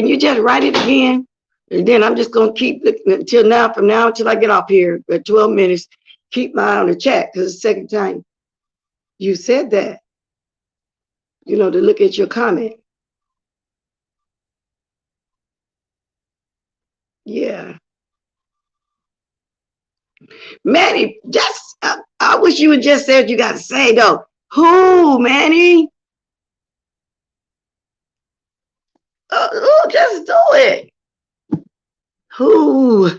you just write it again? And then I'm just gonna keep looking until now, from now until I get off here at 12 minutes. Keep my eye on the chat because it's the second time you said that. You know, to look at your comment. Yeah. Manny, just I wish you would just say what you got to say though. Who, Manny? Just do it. Who?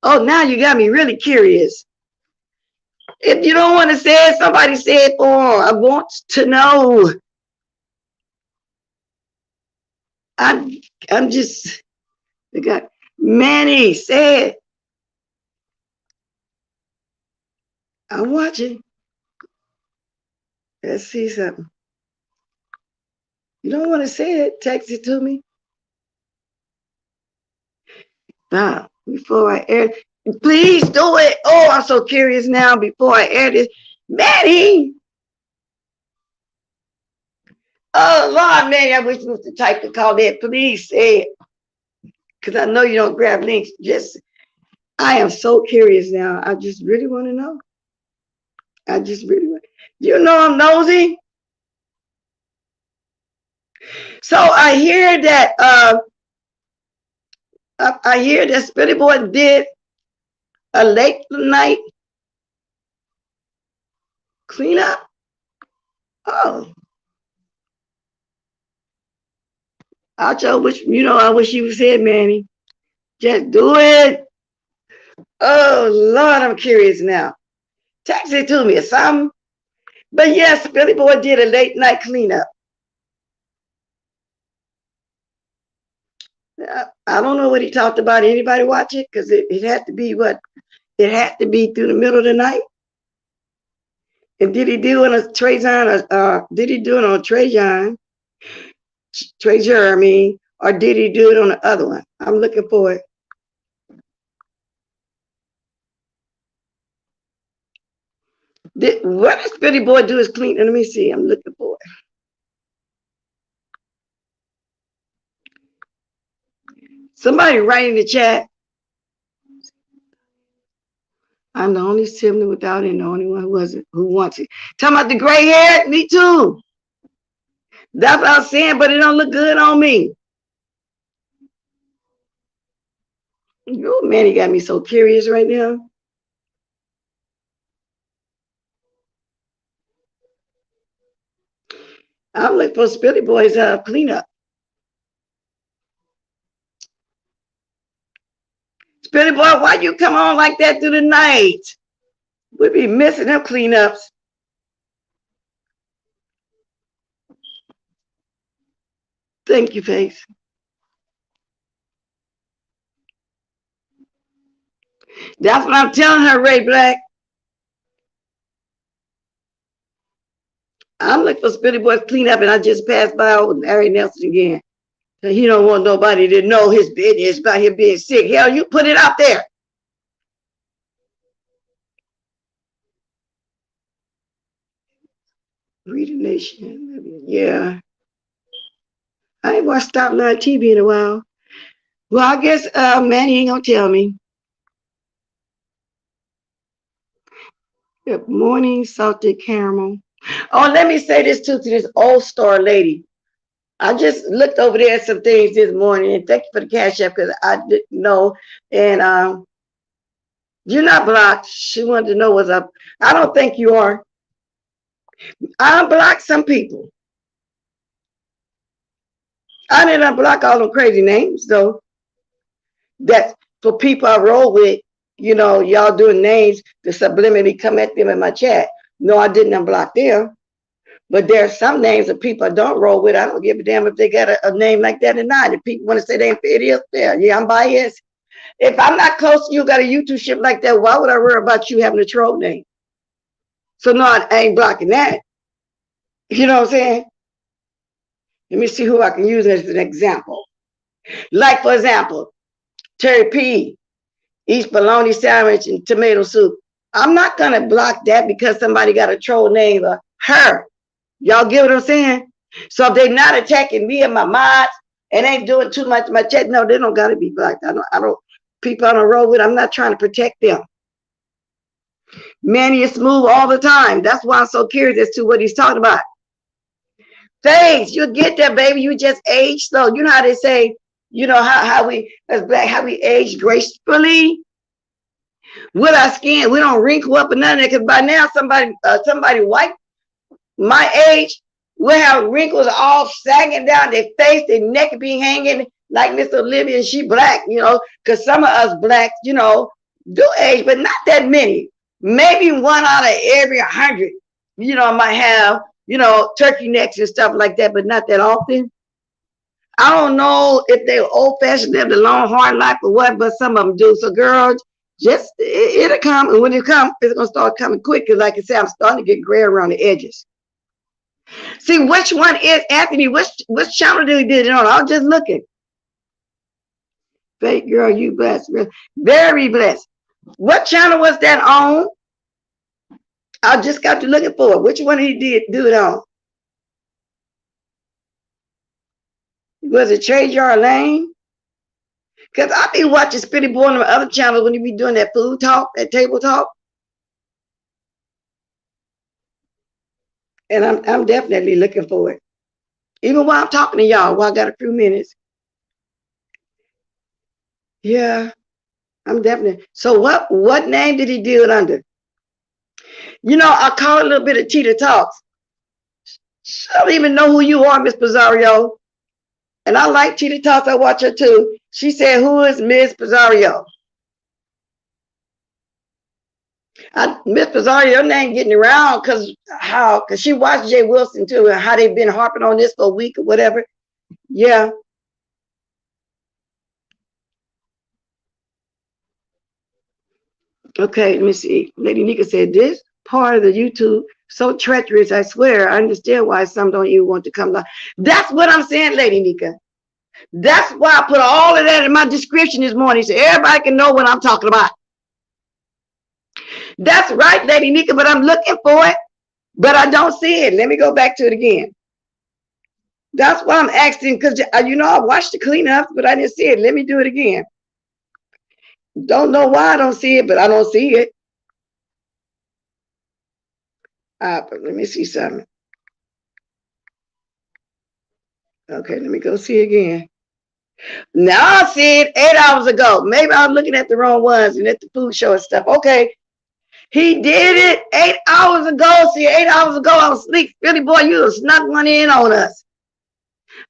Oh, now you got me really curious. If you don't want to say it, somebody say it for. I want to know. I'm just. Manny, say it. I'm watching. Let's see something. You don't want to say it, text it to me. Now, before I air, please do it. Oh, I'm so curious now before I air this. Manny! Oh, Lord, Manny, I wish you was the type to call that. Please say it. Because I know you don't grab links. Just, I am so curious now. I just really want to know. I just really want. You know I'm nosy. So I hear that Spitty Boy did a late night cleanup. Oh, I wish you said, Manny. Just do it. Oh Lord, I'm curious now. Text it to me or something. But yes, Billy Boy did a late night cleanup. I don't know what he talked about. Anybody watch it? Because it had to be what? It had to be through the middle of the night. And did he do it on a Trajan? Did he do it on a Trajan? Treasure, I mean, or did he do it on the other one? I'm looking for it. What does Billy Boy do is clean? Let me see. I'm looking for it. Somebody write in the chat. I'm the only sibling without it and the only one who wants it. Talking about the gray hair? Me too. That's what I was saying, but it don't look good on me. Oh man, he got me so curious right now. I'm looking for Spilly Boy's cleanup. Spilly Boy, why you come on like that through the night? We'll be missing them cleanups. Thank you, Face. That's what I'm telling her, Ray Black. I'm looking for Spilly Boy's cleanup, and I just passed by with Larry Nelson again. So he don't want nobody to know his business about him being sick. Hell, you put it out there. Read the Nation. Yeah. I ain't watched Stop Line TV in a while. Well, I guess Manny ain't gonna tell me. Good morning, salted caramel. Oh, let me say this too to this old star lady. I just looked over there at some things this morning, and thank you for the cash app because I didn't know. And you're not blocked. She wanted to know what's up. I don't think you are. I unblocked some people. I didn't unblock all them crazy names though. That's for people I roll with. You know, y'all doing names to subliminally come at them in my chat. No, I didn't unblock them. But there are some names of people I don't roll with. I don't give a damn if they got a name like that or not. If people want to say they ain't fit here, yeah, I'm biased. If I'm not close to you, got a YouTube ship like that, why would I worry about you having a troll name? So no, I ain't blocking that. You know what I'm saying? Let me see who I can use as an example. Like, for example, Terry P. eats bologna sandwich and tomato soup. I'm not going to block that because somebody got a troll name of her. Y'all get what I'm saying? So if they're not attacking me and my mods and ain't doing too much my chat, no, they don't got to be blocked. I don't, people on the road with, I'm not trying to protect them. Manny is smooth all the time. That's why I'm so curious as to what he's talking about. Thanks, you'll get there, baby. You just age slow. You know how they say, you know how we as black, how we age gracefully with our skin. We don't wrinkle up or none of that. Because by now, somebody white my age will have wrinkles all sagging down their face, their neck be hanging like Miss Olivia, and she black, you know, because some of us blacks, you know, do age, but not that many. Maybe 1 out of every 100, you know, might have, you know, turkey necks and stuff like that, but not that often. I don't know if they're old-fashioned, they have the long, hard life or what, but some of them do. So, girls, just, it'll come, and when it comes, it's going to start coming quick, because like I said, I'm starting to get gray around the edges. See, which one is Anthony? Which channel did he did it on? I was just looking. Fake girl, you blessed. Very blessed. What channel was that on? I just got to looking for it. Which one he did do it on? Was it Trade Yard Lane? Because I be watching Spitty Boy on the other channels when he be doing that food talk, that table talk. And I'm definitely looking for it. Even while I'm talking to y'all, while I got a few minutes. Yeah, I'm definitely. So what name did he do it under? You know, I call it a little bit of Tita Talks. She don't even know who you are, Miss Pizzario. And I like Tita Talks. I watch her too. She said, "Who is Miss Pizzario?" Miss Pizzario, your name getting around because she watched Jay Wilson too, and how they've been harping on this for a week or whatever. Yeah. Okay, let me see. Lady Nika said, this part of the YouTube so treacherous, I swear. I understand why some don't even want to come live. That's what I'm saying, Lady Nika. That's why I put all of that in my description this morning, so everybody can know what I'm talking about. That's right, Lady Nika, but I'm looking for it, but I don't see it. Let me go back to it again. That's why I'm asking, because, you know, I watched the cleanup, but I didn't see it. Let me do it again. Don't know why I don't see it, but I don't see it. But let me see something. Okay, let me go see again. Now I see it 8 hours ago. Maybe I'm looking at the wrong ones and at the food show and stuff. Okay. He did it 8 hours ago. See, 8 hours ago, I was asleep. Really, boy, you snuck one in on us.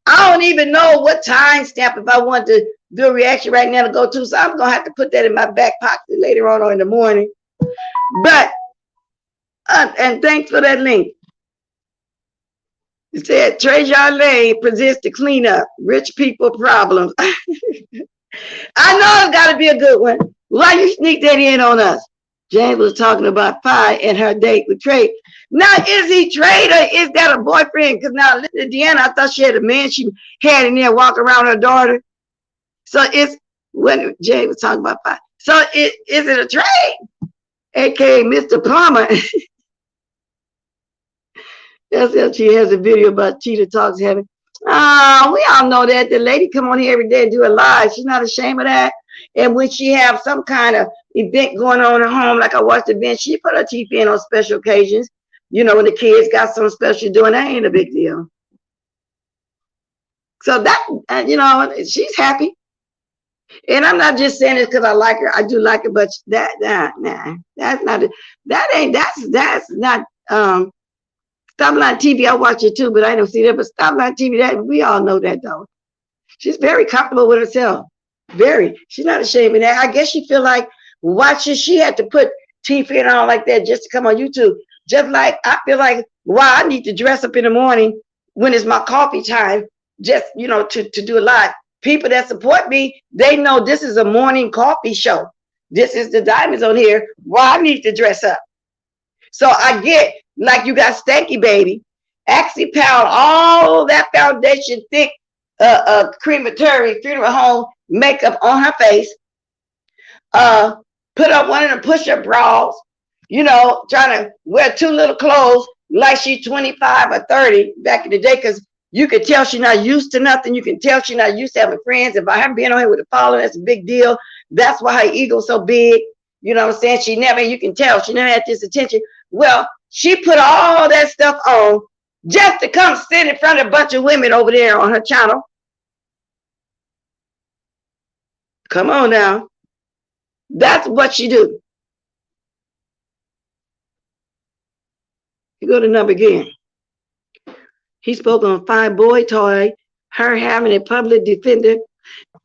I don't even know what time stamp if I want to do a reaction right now to go to. So I'm going to have to put that in my back pocket later on or in the morning. But, and thanks for that link. It said, Treasure Lane presents the cleanup. Rich people problems. I know it's got to be a good one. Why you sneak that in on us? James was talking about Pie and her date with Trey. Now, is he Trey or is that a boyfriend? Because now, listen to Deanna, I thought she had a man she had in there walking around her daughter. So it's when James was talking about Pie. So is it a Trey? AKA Mr. Plumber. SLG has a video about Cheetah Talks having. We all know that. The lady come on here every day and do a live. She's not ashamed of that. And when she have some kind of event going on at home, like I watched the event, she put her teeth in on special occasions. You know, when the kids got something special doing, that ain't a big deal. So that, you know, she's happy. And I'm not just saying it because I like her. I do like her, but that's not Stopline TV, I watch it too, but I don't see that. But Stopline TV, that we all know that though. She's very comfortable with herself. Very. She's not ashamed of that. I guess she feel like watching, she had to put teeth in on like that just to come on YouTube. Just like I feel like, wow, I need to dress up in the morning when it's my coffee time, just, you know, to do a live. People that support me, they know this is a morning coffee show. This is the diamonds on here. Why I need to dress up. So I get, like you got Stanky Baby, actually pound all that foundation thick crematory funeral home makeup on her face. put up one of the push-up bras, you know, trying to wear too little clothes like she's 25 or 30 back in the day, because you can tell she's not used to nothing. You can tell she's not used to having friends. If I haven't been on here with a follower, that's a big deal. That's why her ego's so big. You know what I'm saying? You can tell she never had this attention. Well, she put all that stuff on just to come sit in front of a bunch of women over there on her channel. Come on now. That's what she do. You go to number again. He spoke on fine boy toy, her having a public defender.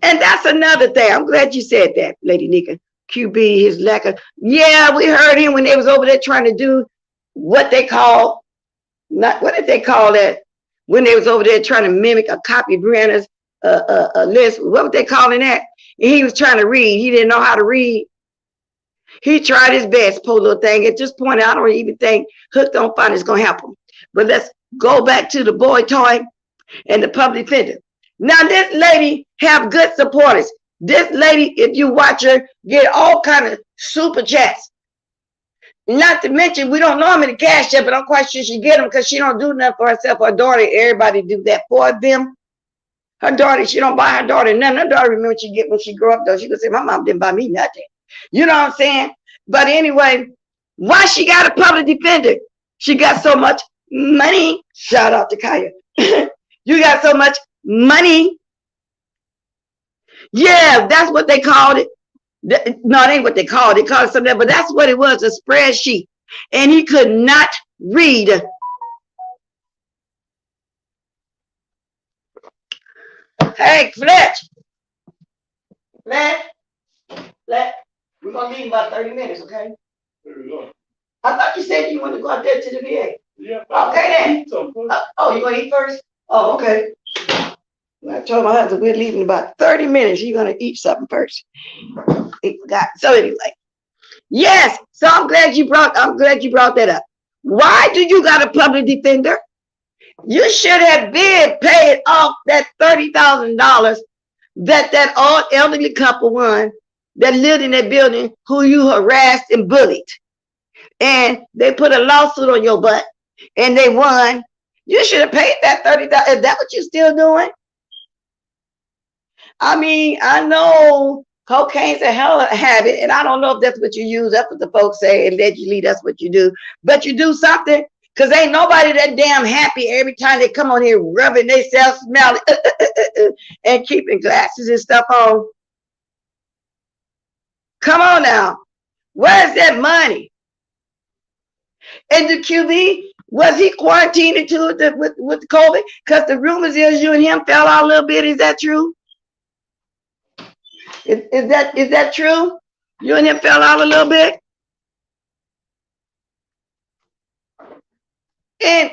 And that's another thing. I'm glad you said that, Lady Nika. QB, his lack of, yeah, we heard him when they was over there trying to do what they call, what did they call that? When they was over there trying to mimic a copy of Brianna's list. What were they calling that? And he was trying to read. He didn't know how to read. He tried his best, poor little thing. At this point, I don't even think Hooked on Fun is going to help him. But let's go back to the boy toy and the public defender. Now, this lady have good supporters. This lady, if you watch her, get all kind of super chats. Not to mention, we don't know how many cash yet, but I'm quite sure she get them because she don't do nothing for herself. Her daughter, everybody do that for them. Her daughter, she don't buy her daughter nothing. Her daughter, remember when she grew up, though, she could say, my mom didn't buy me nothing. You know what I'm saying? But anyway, why she got a public defender? She got so much money. Shout out to Kaya. You got so much money. Yeah, that's what they called it. No, it ain't what they called it. They called it something, but that's what it was, a spreadsheet. And he could not read. Hey, Fletch. Fletch. We're going to leave in about 30 minutes, okay? There we go. I thought you said you wanted to go out there to the VA. Yeah. Okay, then. Oh, you going to eat first? Oh, okay. I told my husband we're leaving in about 30 minutes. You're going to eat something first. He forgot. So anyway, yes. So I'm glad you brought that up. Why do you got a public defender? You should have been paid off that $30,000 that old elderly couple won that lived in that building who you harassed and bullied. And they put a lawsuit on your butt and they won. You should have paid that $30,000. Is that what you're still doing? I mean, I know cocaine's a hell of a habit, and I don't know if that's what you use. That's what the folks say. Allegedly, that's what you do. But you do something, because ain't nobody that damn happy every time they come on here rubbing themselves, smelling, and keeping glasses and stuff on. Come on now. Where's that money? And the QB, was he quarantined into with COVID? Because the rumors is you and him fell out a little bit. Is that true? Is that true? You and him fell out a little bit? And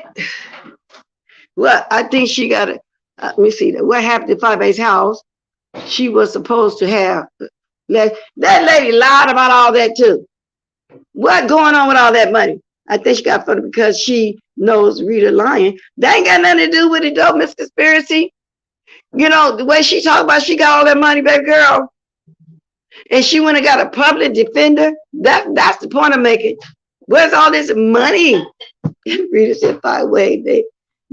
well, I think she got it. Let me see. What happened to Fabe's house? She was supposed to have. That lady lied about all that too. What going on with all that money? I think she got funny because she knows Rita lying. That ain't got nothing to do with it though, Miss Conspiracy. You know, the way she talked about she got all that money, baby girl. And she went and got a public defender. That's the point I'm making. Where's all this money? Rita said, "By way, the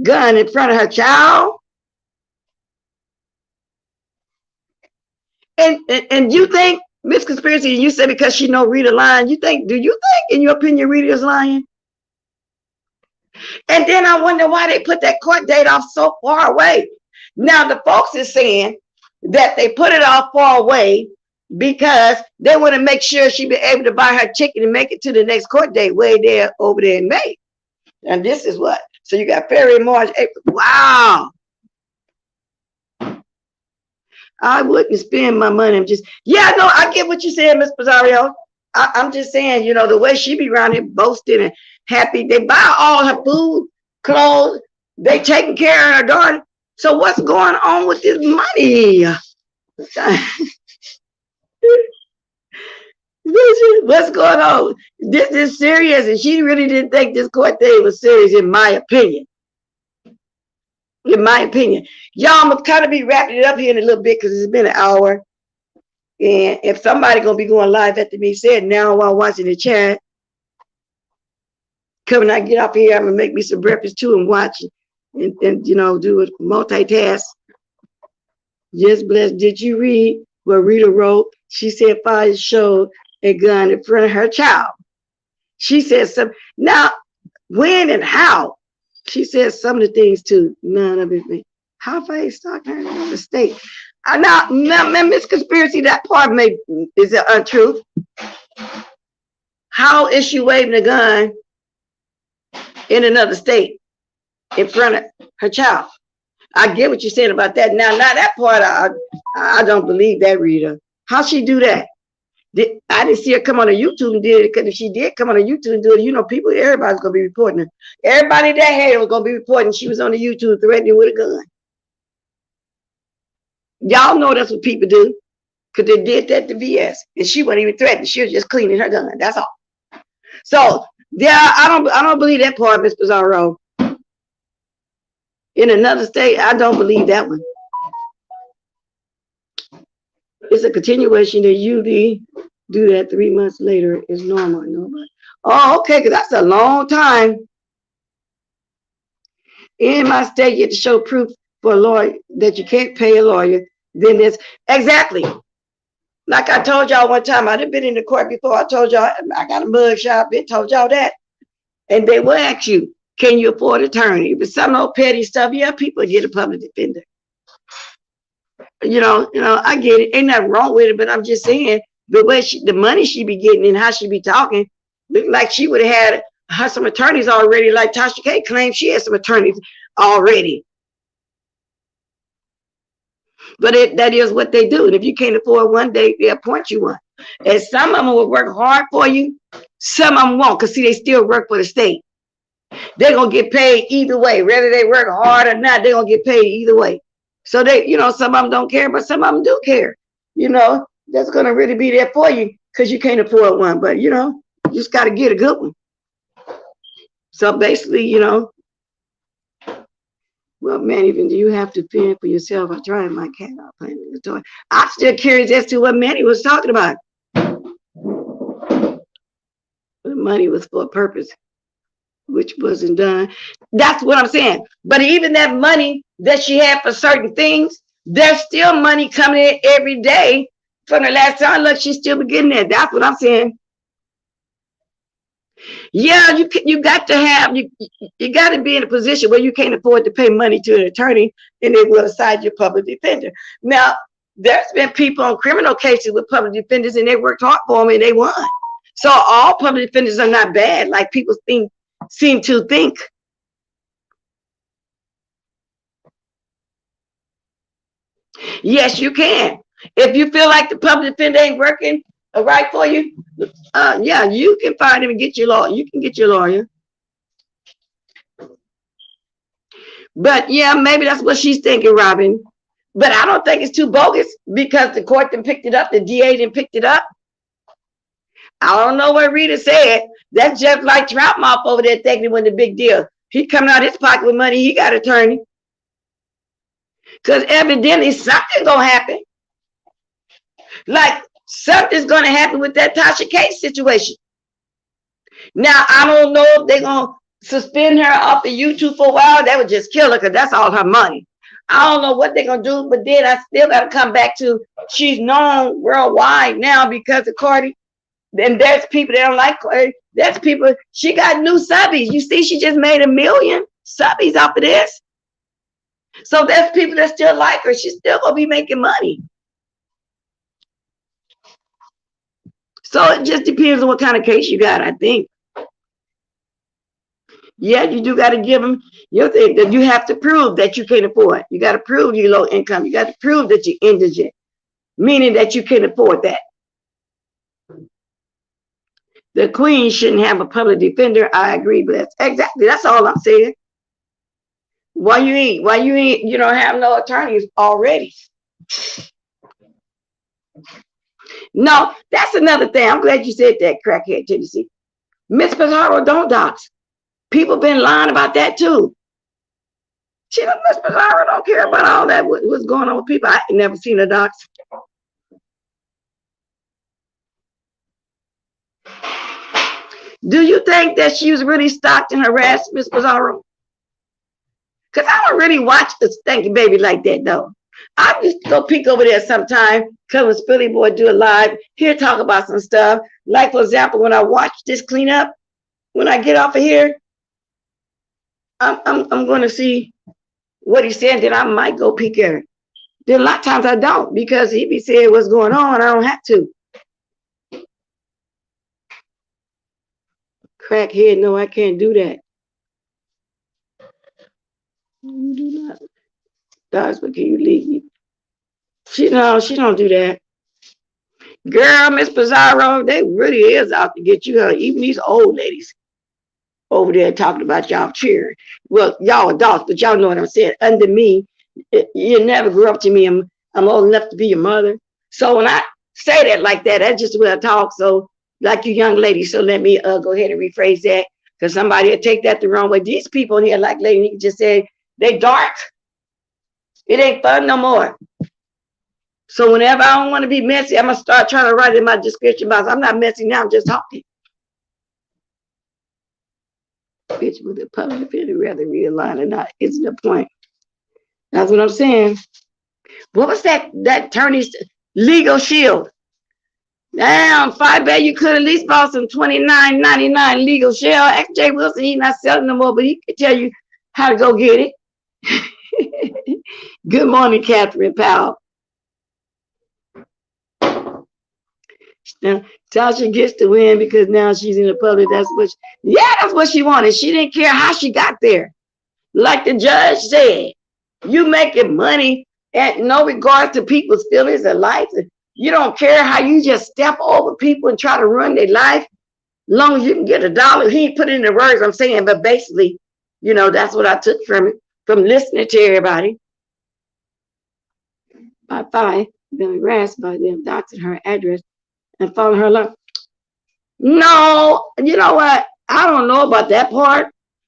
gun in front of her child." And you think, Miss Conspiracy, you said because she know Rita lying, do you think, in your opinion, Rita is lying? And then I wonder why they put that court date off so far away. Now the folks is saying that they put it off far away because they want to make sure she be able to buy her ticket and make it to the next court date way there over there in May. And this is what. So you got February, March, April. Wow. I wouldn't spend my money. I'm just, yeah, no, I get what you're saying, Miss Pizarro. I'm just saying, you know, the way she be around here boasting and happy. They buy all her food, clothes. They taking care of her daughter. So what's going on with this money? What's going on? This is serious, and she really didn't think this court date was serious, in my opinion. In my opinion. Y'all, I'm going to kind of be wrapping it up here in a little bit because it's been an hour. And if somebody gonna be going live after me said now while watching the chat, come I get up here, I'm gonna make me some breakfast too and watch it and you know, do it multitask. Yes, blessed. Did you read what Rita wrote? She said fire showed a gun in front of her child. She said some now when and how. She said some of the things too. None of it. How far stock her in the state? Now, Miss Conspiracy, that part may is it untruth. How is she waving a gun in another state in front of her child? I get what you're saying about that. Now that part, I don't believe that, Rita. How she do that? I didn't see her come on a YouTube and did it, because if she did come on a YouTube and do it, you know, people, everybody's gonna be reporting her. Everybody that hated was gonna be reporting she was on the YouTube threatening with a gun. Y'all know that's what people do, because they did that to VS, and she wasn't even threatening. She was just cleaning her gun. That's all. So yeah, I don't believe that part, Miss Pizarro. In another state, I don't believe that one. It's a continuation that you do that 3 months later is normal. Nobody. Oh, okay, because that's a long time. In my state, you have to show proof for a lawyer that you can't pay a lawyer. Then there's exactly. Like I told y'all one time, I've been in the court before. I told y'all I got a mug shop. I told y'all that. And they will ask you, can you afford an attorney? If it's some old petty stuff, yeah, people get a public defender. You know, I get it. Ain't nothing wrong with it, but I'm just saying the way the money she be getting and how she be talking, look like she would have had some attorneys already. Like Tasha K claims she has some attorneys already. But that is what they do. And if you can't afford one, they appoint you one. And some of them will work hard for you. Some of them won't, because see, they still work for the state. They're going to get paid either way. Whether they work hard or not, they're going to get paid either way. So they, you know, some of them don't care, but some of them do care. You know, that's going to really be there for you because you can't afford one. But, you know, you just got to get a good one. So basically, you know, well, man, even do you have to fend for yourself? I tried my cat out playing with the toy. I'm still curious as to what Manny was talking about. The money was for a purpose, which wasn't done. That's what I'm saying. But even that money that she had for certain things, there's still money coming in every day from the last time. Look, she's still getting there. That's what I'm saying. Yeah, you got to have, you got to be in a position where you can't afford to pay money to an attorney and they will assign your public defender. Now, there's been people on criminal cases with public defenders and they worked hard for them and they won. So all public defenders are not bad like people seem to think. Yes, you can. If you feel like the public defender ain't working right for you, yeah, you can find him and get your lawyer. You can get your lawyer. But yeah, maybe that's what she's thinking, Robin. But I don't think it's too bogus because the court then picked it up. The DA then picked it up. I don't know what Rita said. That's just like Troutmouth over there thinking it wasn't a big deal. He coming out his pocket with money. He got an attorney. Because evidently something's going to happen. Like something's going to happen with that Tasha K situation. Now, I don't know if they're going to suspend her off the YouTube for a while. That would just kill her because that's all her money. I don't know what they're going to do, but then I still got to come back to she's known worldwide now because of Cardi. And there's people that don't like Cardi. There's people, she got new subbies. You see, she just made 1 million subbies off of this. So there's people that still like her. She's still going to be making money. So it just depends on what kind of case you got, I think. Yeah, you do got to give them your thing that you have to prove that you can't afford. You got to prove you're low income. You got to prove that you're indigent, meaning that you can't afford that. The queen shouldn't have a public defender. I agree, but exactly, that's all I'm saying. Why you ain't, you don't have no attorneys already? No, that's another thing. I'm glad you said that, crackhead Tennessee. Miss Pizarro don't dox. People been lying about that too. Miss Pizarro don't care about all that. What's going on with people? I ain't never seen a dox. Do you think that she was really stalked and harassed, Miss Pizarro? Because I don't really watch the Stanky Baby like that, though. I used to go peek over there sometime, come with Philly Boy, do a live, here talk about some stuff. Like, for example, when I watch this cleanup, when I get off of here, I'm going to see what he said, then I might go peek at it. Then a lot of times I don't, because he be saying what's going on, I don't have to. Crackhead, no, I can't do that. You do not. Dogs, but can you leave me? She don't do that. Girl, Miss Pizarro, they really is out to get you. Even these old ladies over there talking about y'all cheering. Well, y'all adults, but y'all know what I'm saying. Under me, you never grew up to me. I'm old enough to be your mother. So when I say that like that, that's just the way I talk. So like you young ladies, so let me go ahead and rephrase that, because somebody will take that the wrong way. These people here, like lady, you just say they dark. It ain't fun no more. So whenever I don't want to be messy, I'm going to start trying to write in my description box. I'm not messy now, I'm just talking. Bitch with the public opinion, rather realign or not, it's the point. That's what I'm saying. What was that attorney's legal shield? Damn, $5 you could at least bought some $29.99 legal shield. Ask Jay Wilson, he's not selling no more, but he can tell you how to go get it. Good morning, Catherine Powell. Now, Tasha gets to win because now she's in the public. That's what she wanted. She didn't care how she got there. Like the judge said, you making money at no regard to people's feelings and life. You don't care how you just step over people and try to run their life. As long as you can get $1. He ain't put in the words I'm saying, but basically, that's what I took from it, from listening to everybody. By 5, been harassed by them, doxing her address and following her life. No, you know what? I don't know about that part,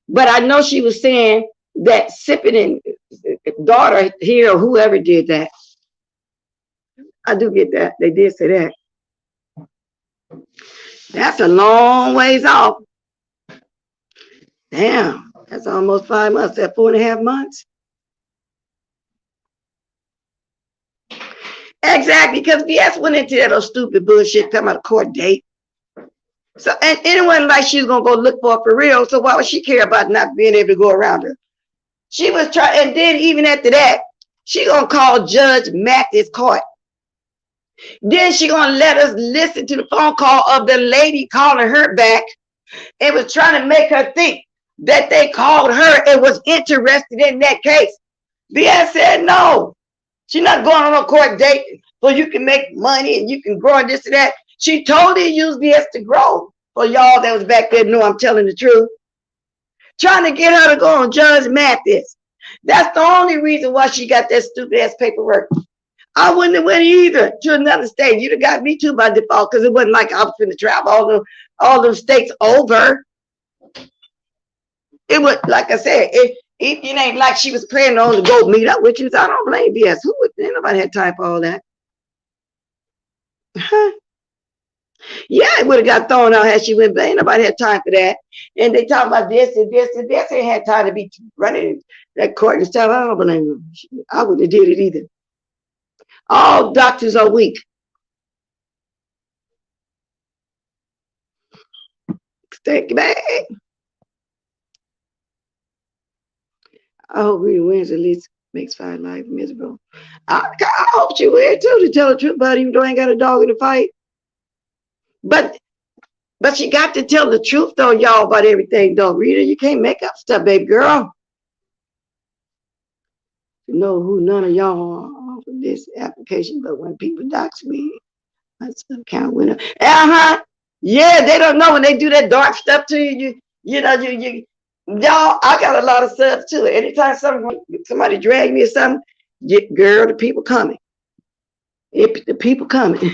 but I know she was saying that sipping and daughter here or whoever did that. I do get that. They did say that. That's a long ways off. Damn, that's almost 5 months. That 4.5 months. Exactly, because BS went into that stupid bullshit, talking about a court date. So, and it wasn't like she was gonna go look for it for real. So why would she care about not being able to go around her? She was trying, and then even after that, she gonna call Judge Mathis court. Then she gonna let us listen to the phone call of the lady calling her back. It was trying to make her think that they called her and was interested in that case. BS said no. She's not going on a court date so you can make money and you can grow and this and that. She totally used BS to grow. For y'all that was back there know I'm telling the truth. Trying to get her to go on Judge Mathis. That's the only reason why she got that stupid ass paperwork. I wouldn't have went either to another state. You'd have got me too by default, because it wasn't like I was going to travel all those states over. It was, like I said, it ain't like she was planning on to go meet up with you. So I don't blame BS. Who would? Nobody had time for all that. Huh? Yeah, it would have got thrown out had she went, but ain't nobody had time for that. And they talk about this and this and this. Ain't had time to be running that court and stuff. I don't blame them. I wouldn't have did it either. All doctors are weak. Take it back. I hope Rita wins, at least makes fine life miserable. I hope she wins too, to tell the truth about it, even though I ain't got a dog in the fight. But she got to tell the truth though, y'all, about everything though. Rita, you can't make up stuff, baby girl. You know who none of y'all are for this application, but when people dox me, my stuff count winner. Yeah, they don't know when they do that dark stuff to you. Y'all, I got a lot of subs too. Anytime somebody drag me or something, girl, the people coming. The people coming.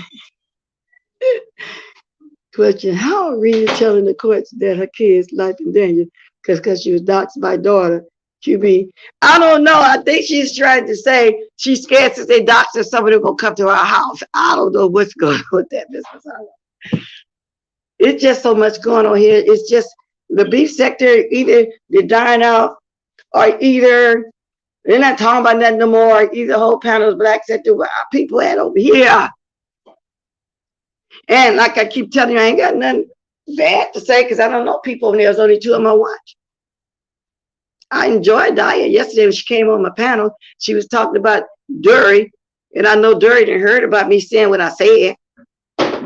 Question: how are Rita telling the courts that her kid's life in danger because she was doxed by daughter? QB, I don't know. I think she's trying to say she's scared since they doxed her, somebody will come to her house. I don't know what's going on with that business. It's just so much going on here. It's just the beef sector, either they're dying out, or either they're not talking about nothing no more. Either the whole panel is black sector. Where our people at over here? And like I keep telling you, I ain't got nothing bad to say because I don't know people over there. There's only 2 of them I watch. I enjoyed Daya yesterday when she came on my panel. She was talking about Dury, and I know Dury didn't heard about me saying what I said.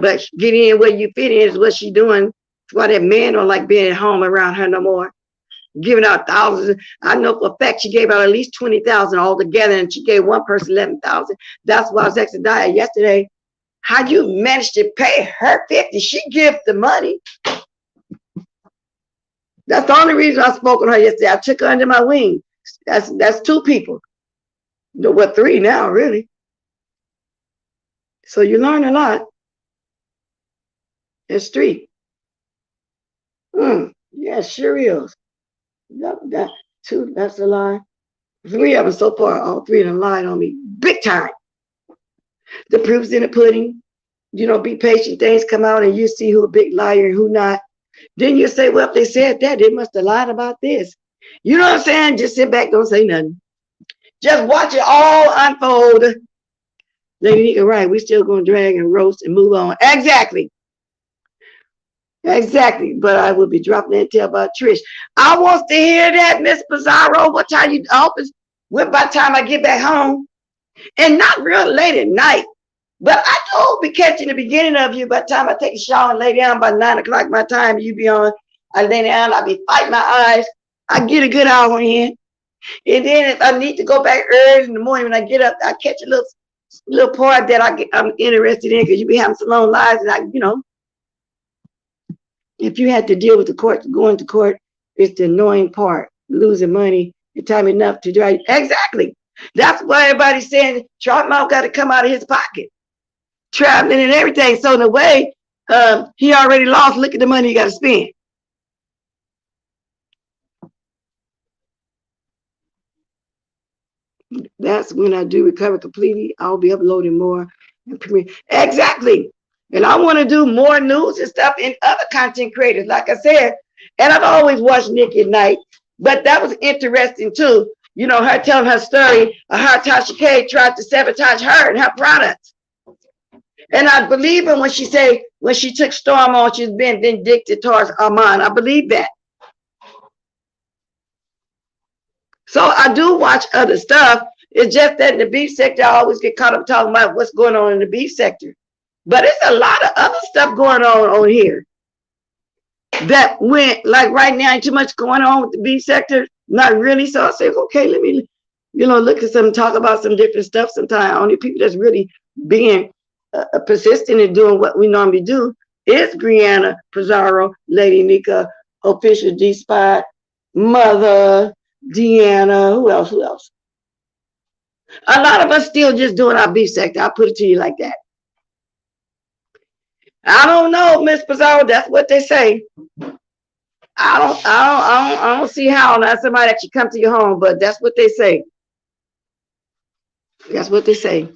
But get in where you fit in is what she doing. That's why that man don't like being at home around her no more. Giving out thousands. I know for a fact she gave out at least 20,000 altogether, and she gave one person 11,000. That's why I was asking Daya yesterday, how you managed to pay her 50? She give the money. That's the only reason I spoke on her yesterday. I took her under my wing. That's 2 people. No, what, 3 now, really. So you learn a lot. It's 3. Yeah, sure is. That 2, that's a lie. 3 of them so far, all 3 of them lied on me. Big time. The proof's in the pudding. You know, be patient. Things come out and you see who a big liar and who not. Then you say, well, if they said that, they must have lied about this. You know what I'm saying? Just sit back, don't say nothing. Just watch it all unfold. Lady Nika, right, we still going to drag and roast and move on. Exactly. Exactly. But I will be dropping that tell about Trish. I want to hear that, Miss Pizarro. What time you office? When by the time I get back home? And not real late at night. But I do be catching the beginning of you by the time I take a shower and lay down by 9 o'clock my time. You be on. I lay down. I be fighting my eyes. I get a good hour in. And then if I need to go back early in the morning when I get up, I catch a little part that I'm interested in because you be having some long lives. And you know, if you had to deal with the court, going to court, it's the annoying part. Losing money and time enough to drive. Exactly. That's why everybody's saying Trump mouth got to come out of his pocket. Traveling and everything. So in a way, he already lost. Look at the money he got to spend. That's when I do recover completely. I'll be uploading more and premiere. Exactly. And I want to do more news and stuff in other content creators, like I said. And I've always watched Nikki at night, but that was interesting too. You know, her telling her story of how Tasha K tried to sabotage her and her products. And I believe her when she say when she took Storm on, she's been vindictive towards Armand. I believe that. So I do watch other stuff. It's just that in the beef sector, I always get caught up talking about what's going on in the beef sector. But it's a lot of other stuff going on here. That went, like right now, ain't too much going on with the beef sector. Not really. So I say, okay, let me, look at some, talk about some different stuff sometime. Only people that's really being persistent in doing what we normally do is Brianna, Pizarro, Lady Nika, Official D-Spot, Mother, Deanna, who else? A lot of us still just doing our beef sector. I'll put it to you like that. I don't know, Miss Pizarro. That's what they say. I don't see how not somebody actually come to your home, but that's what they say. That's what they say.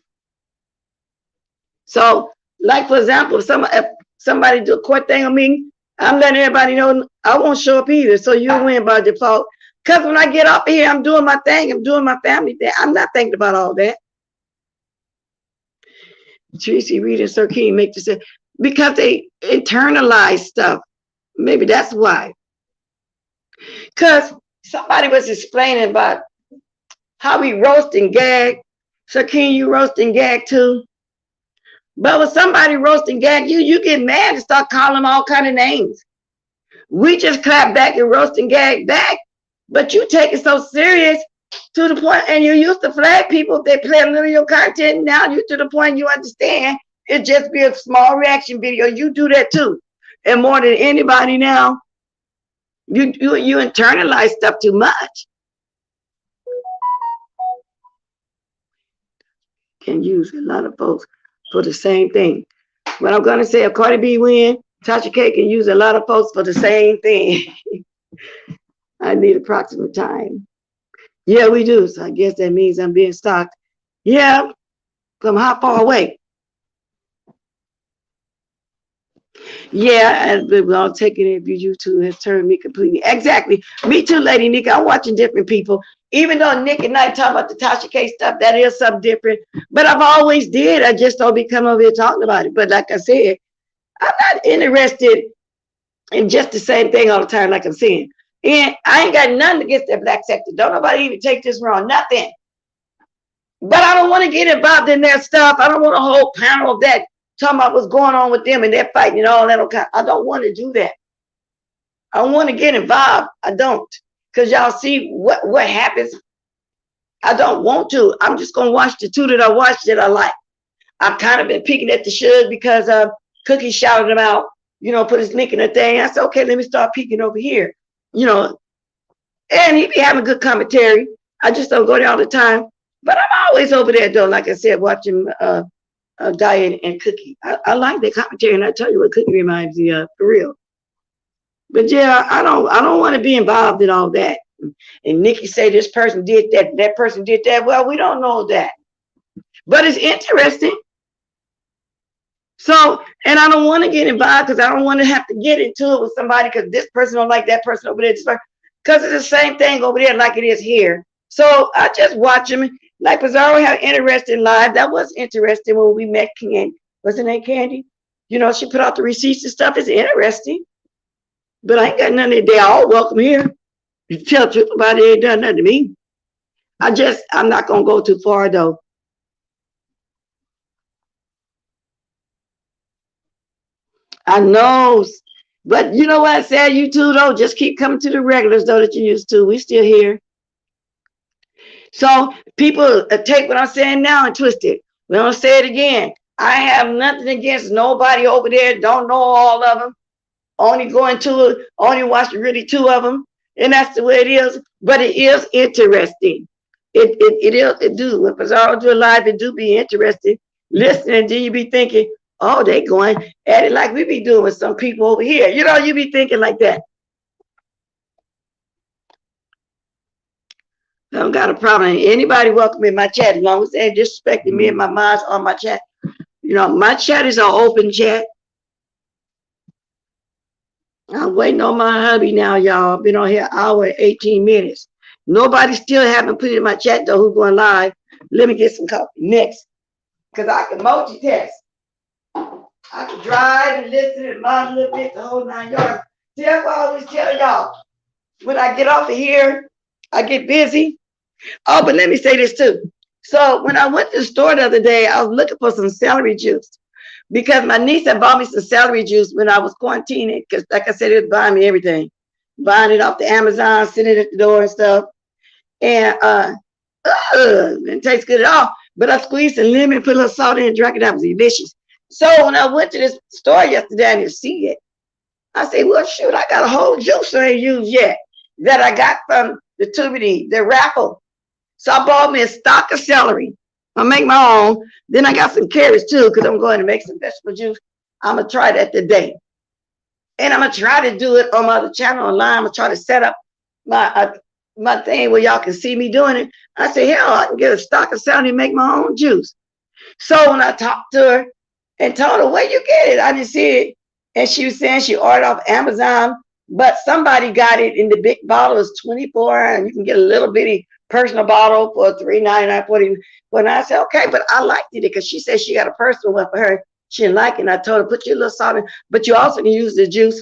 So, like for example, if somebody do a court thing on me, I'm letting everybody know I won't show up either. So you win by default. Because when I get up here, I'm doing my thing. I'm doing my family thing. I'm not thinking about all that. Tracy Reed and Sir King make this because they internalize stuff. Maybe that's why. Because somebody was explaining about how we roast and gag. Sir King, you roast and gag too. But when somebody roast and gag you get mad and start calling them all kind of names. We just clap back and roast and gag back. But you take it so serious to the point, and you used to flag people if they play a little of your content. Now you're to the point you understand it just be a small reaction video. You do that too. And more than anybody now, you internalize stuff too much. Can use a lot of folks for the same thing. What I'm going to say, if Cardi B win, Tasha K can use a lot of folks for the same thing. I need approximate time. Yeah, we do. So I guess that means I'm being stalked. Yeah, from how far away? Yeah, and we're all taking it. YouTube has turned me completely. Exactly. Me too, Lady Nick. I'm watching different people. Even though Nick and I talk about the Tasha K stuff, that is something different. But I've always did. I just don't be coming over here talking about it. But like I said, I'm not interested in just the same thing all the time, like I'm saying. And I ain't got nothing against that black sector. Don't nobody even take this wrong. Nothing. But I don't want to get involved in their stuff. I don't want a whole panel of that talking about what's going on with them and they're fighting and all that. I don't want to do that. I don't want to get involved. I don't. Because y'all see what happens. I don't want to. I'm just going to watch the two that I watch that I like. I've kind of been peeking at the Suge because Cookie shouted him out, put his link in the thing. I said, okay, let me start peeking over here. And he be having good commentary. I just don't go there all the time. But I'm always over there, though, like I said, watching Diane and Cookie. I like their commentary, and I tell you what Cookie reminds me of, for real. But yeah, I don't want to be involved in all that. And Nikki say this person did that, that person did that. Well, we don't know that. But it's interesting. So, and I don't want to get involved because I don't want to have to get into it with somebody because this person don't like that person over there. Because it's the same thing over there like it is here. So I just watch them. Like Pizarro had interesting live. That was interesting when we met Candy. What's her name, Candy? She put out the receipts and stuff. It's interesting. But I ain't got nothing. They all welcome here. You tell the truth about it, ain't done nothing to me. I'm not going to go too far, though. I know. But you know what I said, you two, though? Just keep coming to the regulars, though, that you used to. We still here. So people take what I'm saying now and twist it. We don't say it again. I have nothing against nobody over there. Don't know all of them. Only going to it. Only watching really two of them. And that's the way it is. But it is interesting. It do. When Pizarro do a live, it do be interesting. Listening, do you be thinking, oh, they going at it like we be doing with some people over here. You be thinking like that. I don't got a problem. Anybody welcome in my chat as long as they ain't disrespecting me and my mods on my chat. My chat is an open chat. I'm waiting on my hubby now, y'all. I've been on here an hour and 18 minutes. Nobody still haven't put it in my chat, though, who's going live. Let me get some coffee next. Because I can multitask. I can drive and listen and mod a little bit, the whole 9 yards. See, that's why I always tell y'all. When I get off of here, I get busy. Oh, but let me say this, too. So when I went to the store the other day, I was looking for some celery juice. Because my niece had bought me some celery juice when I was quarantining. Because, like I said, it was buying me everything. Buying it off the Amazon, sitting at the door and stuff. And it didn't taste good at all. But I squeezed some lemon, put a little salt in and drank it. That was delicious. So when I went to this store yesterday, I didn't see it. I said, well, shoot, I got a whole juice I ain't used yet that I got from the Tubity, the raffle. So I bought me a stock of celery. I make my own. Then I got some carrots too, because I'm going to make some vegetable juice. I'm going to try that today. And I'm going to try to do it on my other channel online. I'm going to try to set up my thing where y'all can see me doing it. I said, hell, I can get a stock of celery and make my own juice. So when I talked to her and told her, where you get it? I didn't see it. And she was saying she ordered off Amazon, but somebody got it in the big bottle. It's 24, and you can get a little bitty personal bottle for $3.99, $40. When I said, okay, but I liked it because she said she got a personal one for her. She didn't like it. And I told her, put your little salt in, but you also can use the juice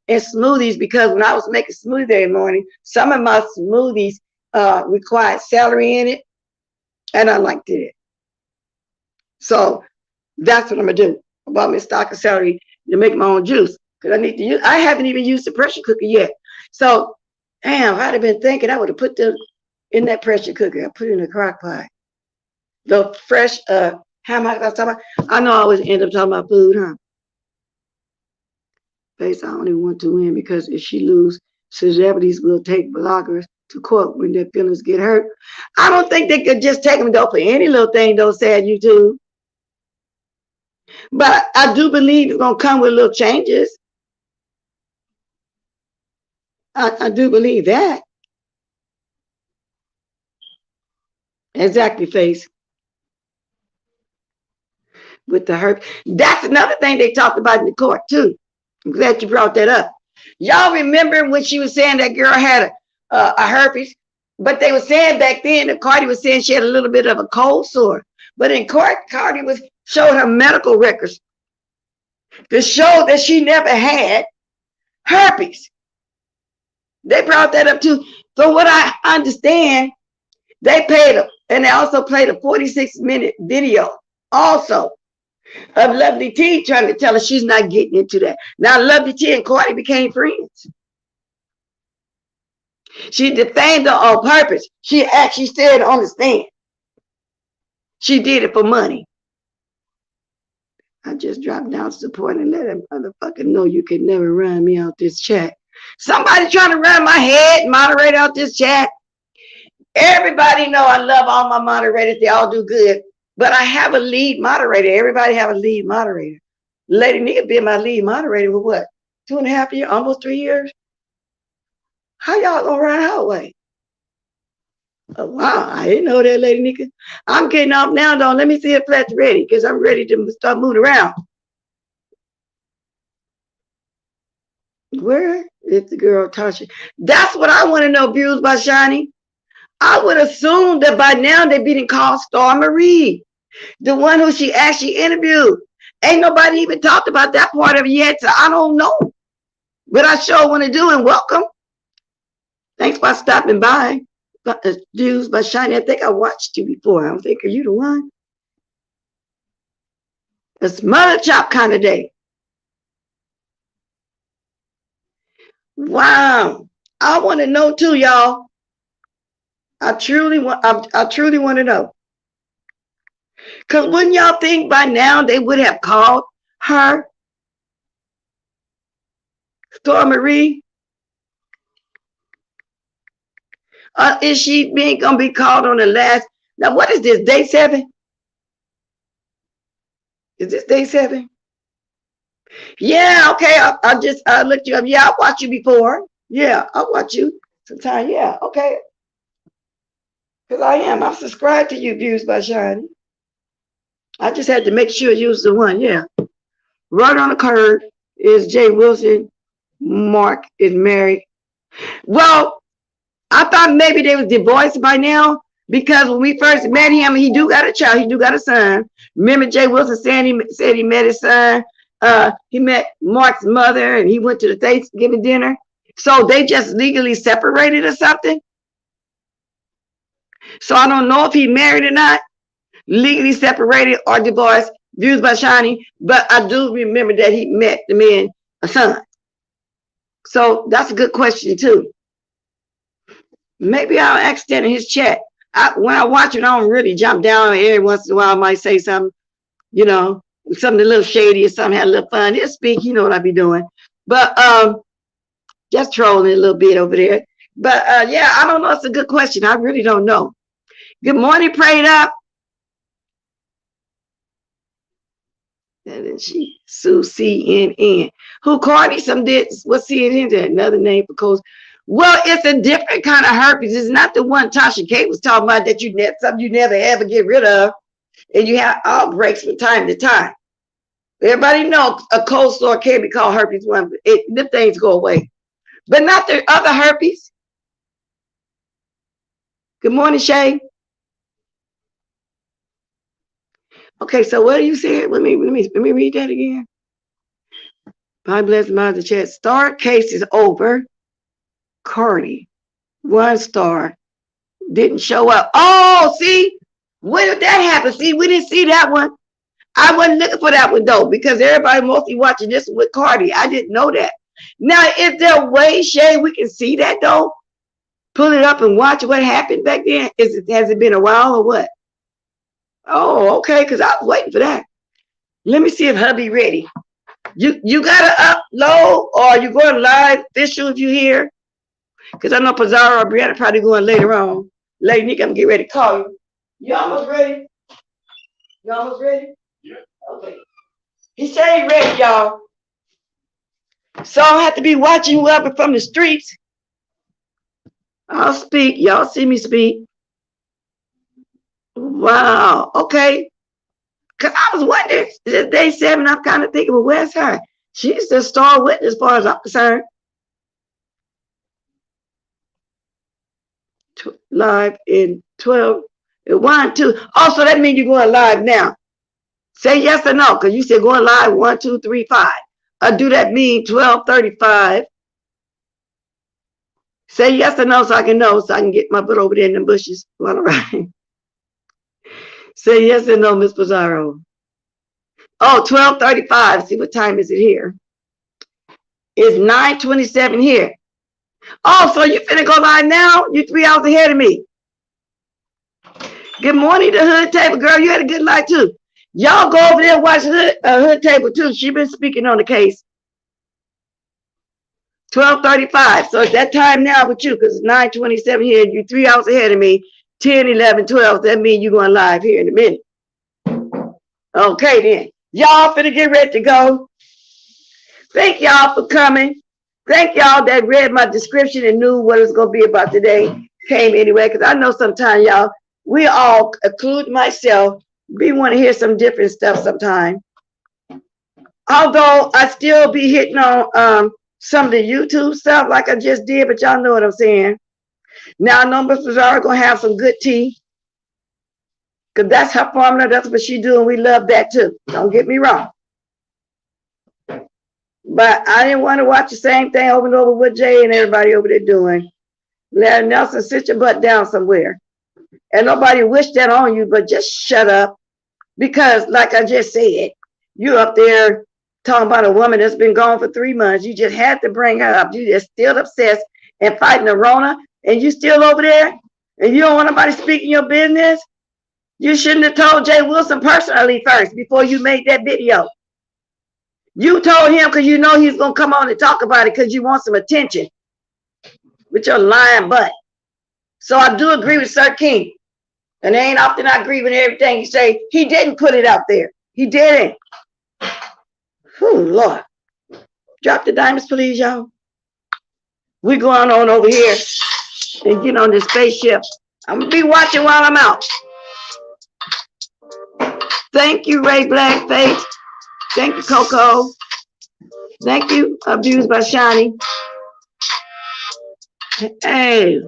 in smoothies, because when I was making smoothie every morning, some of my smoothies required celery in it, and I liked it. So that's what I'm gonna do. I bought me a stock of celery to make my own juice, because I need to use. I haven't even used the pressure cooker yet. So, damn, if I'd have been thinking, I would have put them in that pressure cooker. I put it in the crock pot. The fresh, how am I talking about? I know I always end up talking about food, huh? Face, I only want to win because if she lose, celebrities will take bloggers to court when their feelings get hurt. I don't think they could just take them, though, for any little thing, though, sad YouTube. But I do believe it's going to come with little changes. I do believe that. Exactly, Face. With the hurt. That's another thing they talked about in the court, too. I'm glad you brought that up. Y'all remember when she was saying that girl had a herpes? But they were saying back then that Cardi was saying she had a little bit of a cold sore. But in court, Cardi was showing her medical records to show that she never had herpes. They brought that up too. So what I understand, they paid them, and they also played a 46-minute video also of Lovely T trying to tell her she's not getting into that. Now Lovely T and Cardi became friends. She defamed her on purpose. She actually said on the stand she did it for money. I just dropped down support and let that motherfucker know you can never run me out this chat. Somebody trying to run my head, moderate out this chat. Everybody know I love all my moderators. They all do good. But I have a lead moderator. Everybody have a lead moderator. Lady Nika been my lead moderator for what? 2.5 years, almost 3 years. How y'all gonna run her way? Oh, wow, I didn't know that, Lady Nika. I'm getting off now, though. Let me see if Flat's ready, because I'm ready to start moving around. Where is the girl Tasha? That's what I want to know, Views by Shiny. I would assume that by now they be called Star Marie, the one who she actually interviewed. Ain't nobody even talked about that part of it yet, so I don't know. But I sure want to do, and welcome. Thanks for stopping by. Views by Shiny. I think I watched you before. I don't think, are you the one? A smother chop kind of day. Wow. I want to know too, y'all. I truly want to know. Because wouldn't y'all think by now they would have called her Star Marie? Is she gonna be called on the last? Now, what is this, day 7? Is this day 7? Yeah, okay. I looked you up. Yeah, I watched you before. Yeah, I watch you sometime. Yeah, okay. Because I'm subscribed to you, Views by Shiny. I just had to make sure you was the one. Yeah. Right on the curve is Jay Wilson. Mark is married. Well, I thought maybe they was divorced by now, because when we first met him, he do got a child. He do got a son. Remember Jay Wilson said he met his son. He met Mark's mother, and he went to the Thanksgiving dinner. So they just legally separated or something. So I don't know if he married or not, legally separated or divorced, Views by Shiny. But I do remember that he met the man a son. So that's a good question too. Maybe I'll ask that in his chat. When I watch it, I don't really jump down. Every once in a while I might say something, you know, something a little shady or something, had a little fun. He'll speak, you know what I be doing. But just trolling a little bit over there. But yeah, I don't know. It's a good question. I really don't know. Good morning, Prayed Up. And then she, Sue CNN. Who Cardi? Some did. What's CNN? Another name for coach. Well, it's a different kind of herpes. It's not the one Tasha K was talking about that something you never ever get rid of, and you have outbreaks from time to time. Everybody knows a cold sore can be called herpes 1. The things go away, but not the other herpes. Good morning, Shay. Okay, so what are you saying? Let me read that again. God bless the chat. Star case is over. Cardi, 1 star, didn't show up. Oh, see, when did that happen? See, we didn't see that one. I wasn't looking for that one though, because everybody mostly watching this with Cardi. I didn't know that. Now, is there a way, Shay, we can see that though? Pull it up and watch what happened back then. Has it been a while or what? Oh, okay, because I was waiting for that. Let me see if hubby ready. You gotta upload, or you going live official if you here. Because I know Pizarro or Brianna probably going later on. Lady Nick, I'm gonna get ready to call you. You almost ready? You almost ready? Yeah. Okay. He said he's ready, y'all. So I don't have to be watching whoever from the streets. I'll speak. Y'all see me speak. Wow. Okay. Because I was wondering, is it day 7? I'm kind of thinking, well, where's her? She's the star witness as far as I'm concerned. Live in 12, 1, 2. Also, that means you're going live now. Say yes or no, because you said going live 1, 2, 3, 5. Do that mean 12:35? Say yes or no so I can know, so I can get my butt over there in the bushes while I'm riding. Say yes or no, Miss Pizarro. Oh, 12:35. See, what time is it here? It's 9:27 here. Oh, so you finna go live now? You 3 hours ahead of me. Good morning to Hood Table, girl. You had a good night too. Y'all go over there and watch Hood Table too. She been speaking on the case. 12:35. So it's that time now with you, because it's 9:27 here. You 3 hours ahead of me. 10, 11, 12. That means you're going live here in a minute. Okay then. Y'all finna get ready to go. Thank y'all for coming. Thank y'all that read my description and knew what it's gonna be about today. Came anyway, because I know sometimes y'all, we all, including myself, we want to hear some different stuff sometime. Although I still be hitting on some of the YouTube stuff like I just did, but y'all know what I'm saying. Now I know Miss Pizarro gonna have some good tea, because that's her formula, that's what she do, and we love that too. Don't get me wrong. But I didn't want to watch the same thing over and over with Jay and everybody over there doing. Larry Nelson, sit your butt down somewhere. And nobody wished that on you, but just shut up. Because like I just said, you up there talking about a woman that's been gone for 3 months. You just had to bring her up. You just still obsessed and fighting the Rona, and you still over there, and you don't want nobody speaking your business. You shouldn't have told Jay Wilson personally first before you made that video. You told him because you know he's going to come on and talk about it because you want some attention with your lying butt. So I do agree with Sir King. And it ain't often I agree with everything you say. He didn't put it out there. He didn't. Oh, Lord. Drop the diamonds, please, y'all. We're going on over here and get on this spaceship. I'm going to be watching while I'm out. Thank you, Ray Blackface. Thank you, Coco. Thank you, Abused by Shani. Hey.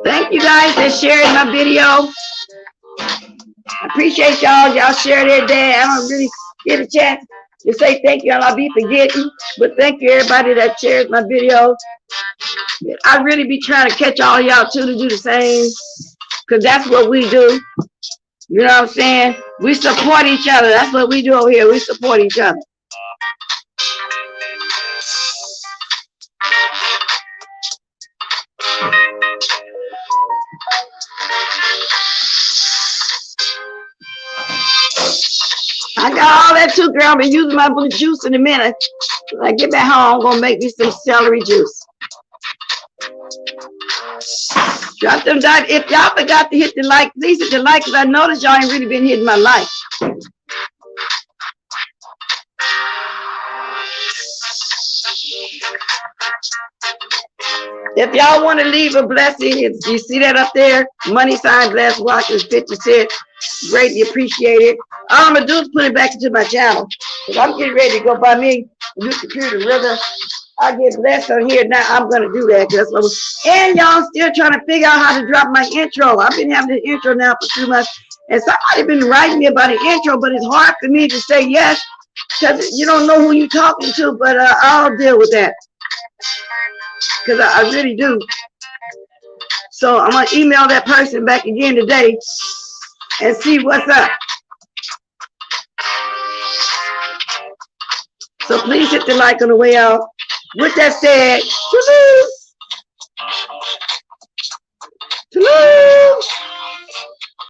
Thank you guys that shared my video. I appreciate y'all. Y'all share it every day. I don't really get a chance to say thank you, and I'll be forgetting. But thank you, everybody that shares my video. I really be trying to catch all y'all too to do the same, because that's what we do. You know what I'm saying? We support each other. That's what we do over here. We support each other. I got all that too, girl. I'll be using my blue juice in a minute. When I get back home, I'm gonna make me some celery juice. Drop them dive. If y'all forgot to hit the like, please hit the like, because I noticed y'all ain't really been hitting my like. If y'all want to leave a blessing, you see that up there? Money sign blessed watch is 50 cents. Greatly appreciated. All I'm gonna do is put it back into my channel, because I'm getting ready to go buy me a new computer. Whether I get blessed on here now, I'm gonna do that. That's what and y'all still trying to figure out how to drop my intro. I've been having the intro now for 2 months, and somebody been writing me about an intro, but it's hard for me to say yes because you don't know who you're talking to. But I'll deal with that, because I really do. So I'm gonna email that person back again today and see what's up. So please hit the like on the way out. With that said, toodaloo. Toodaloo.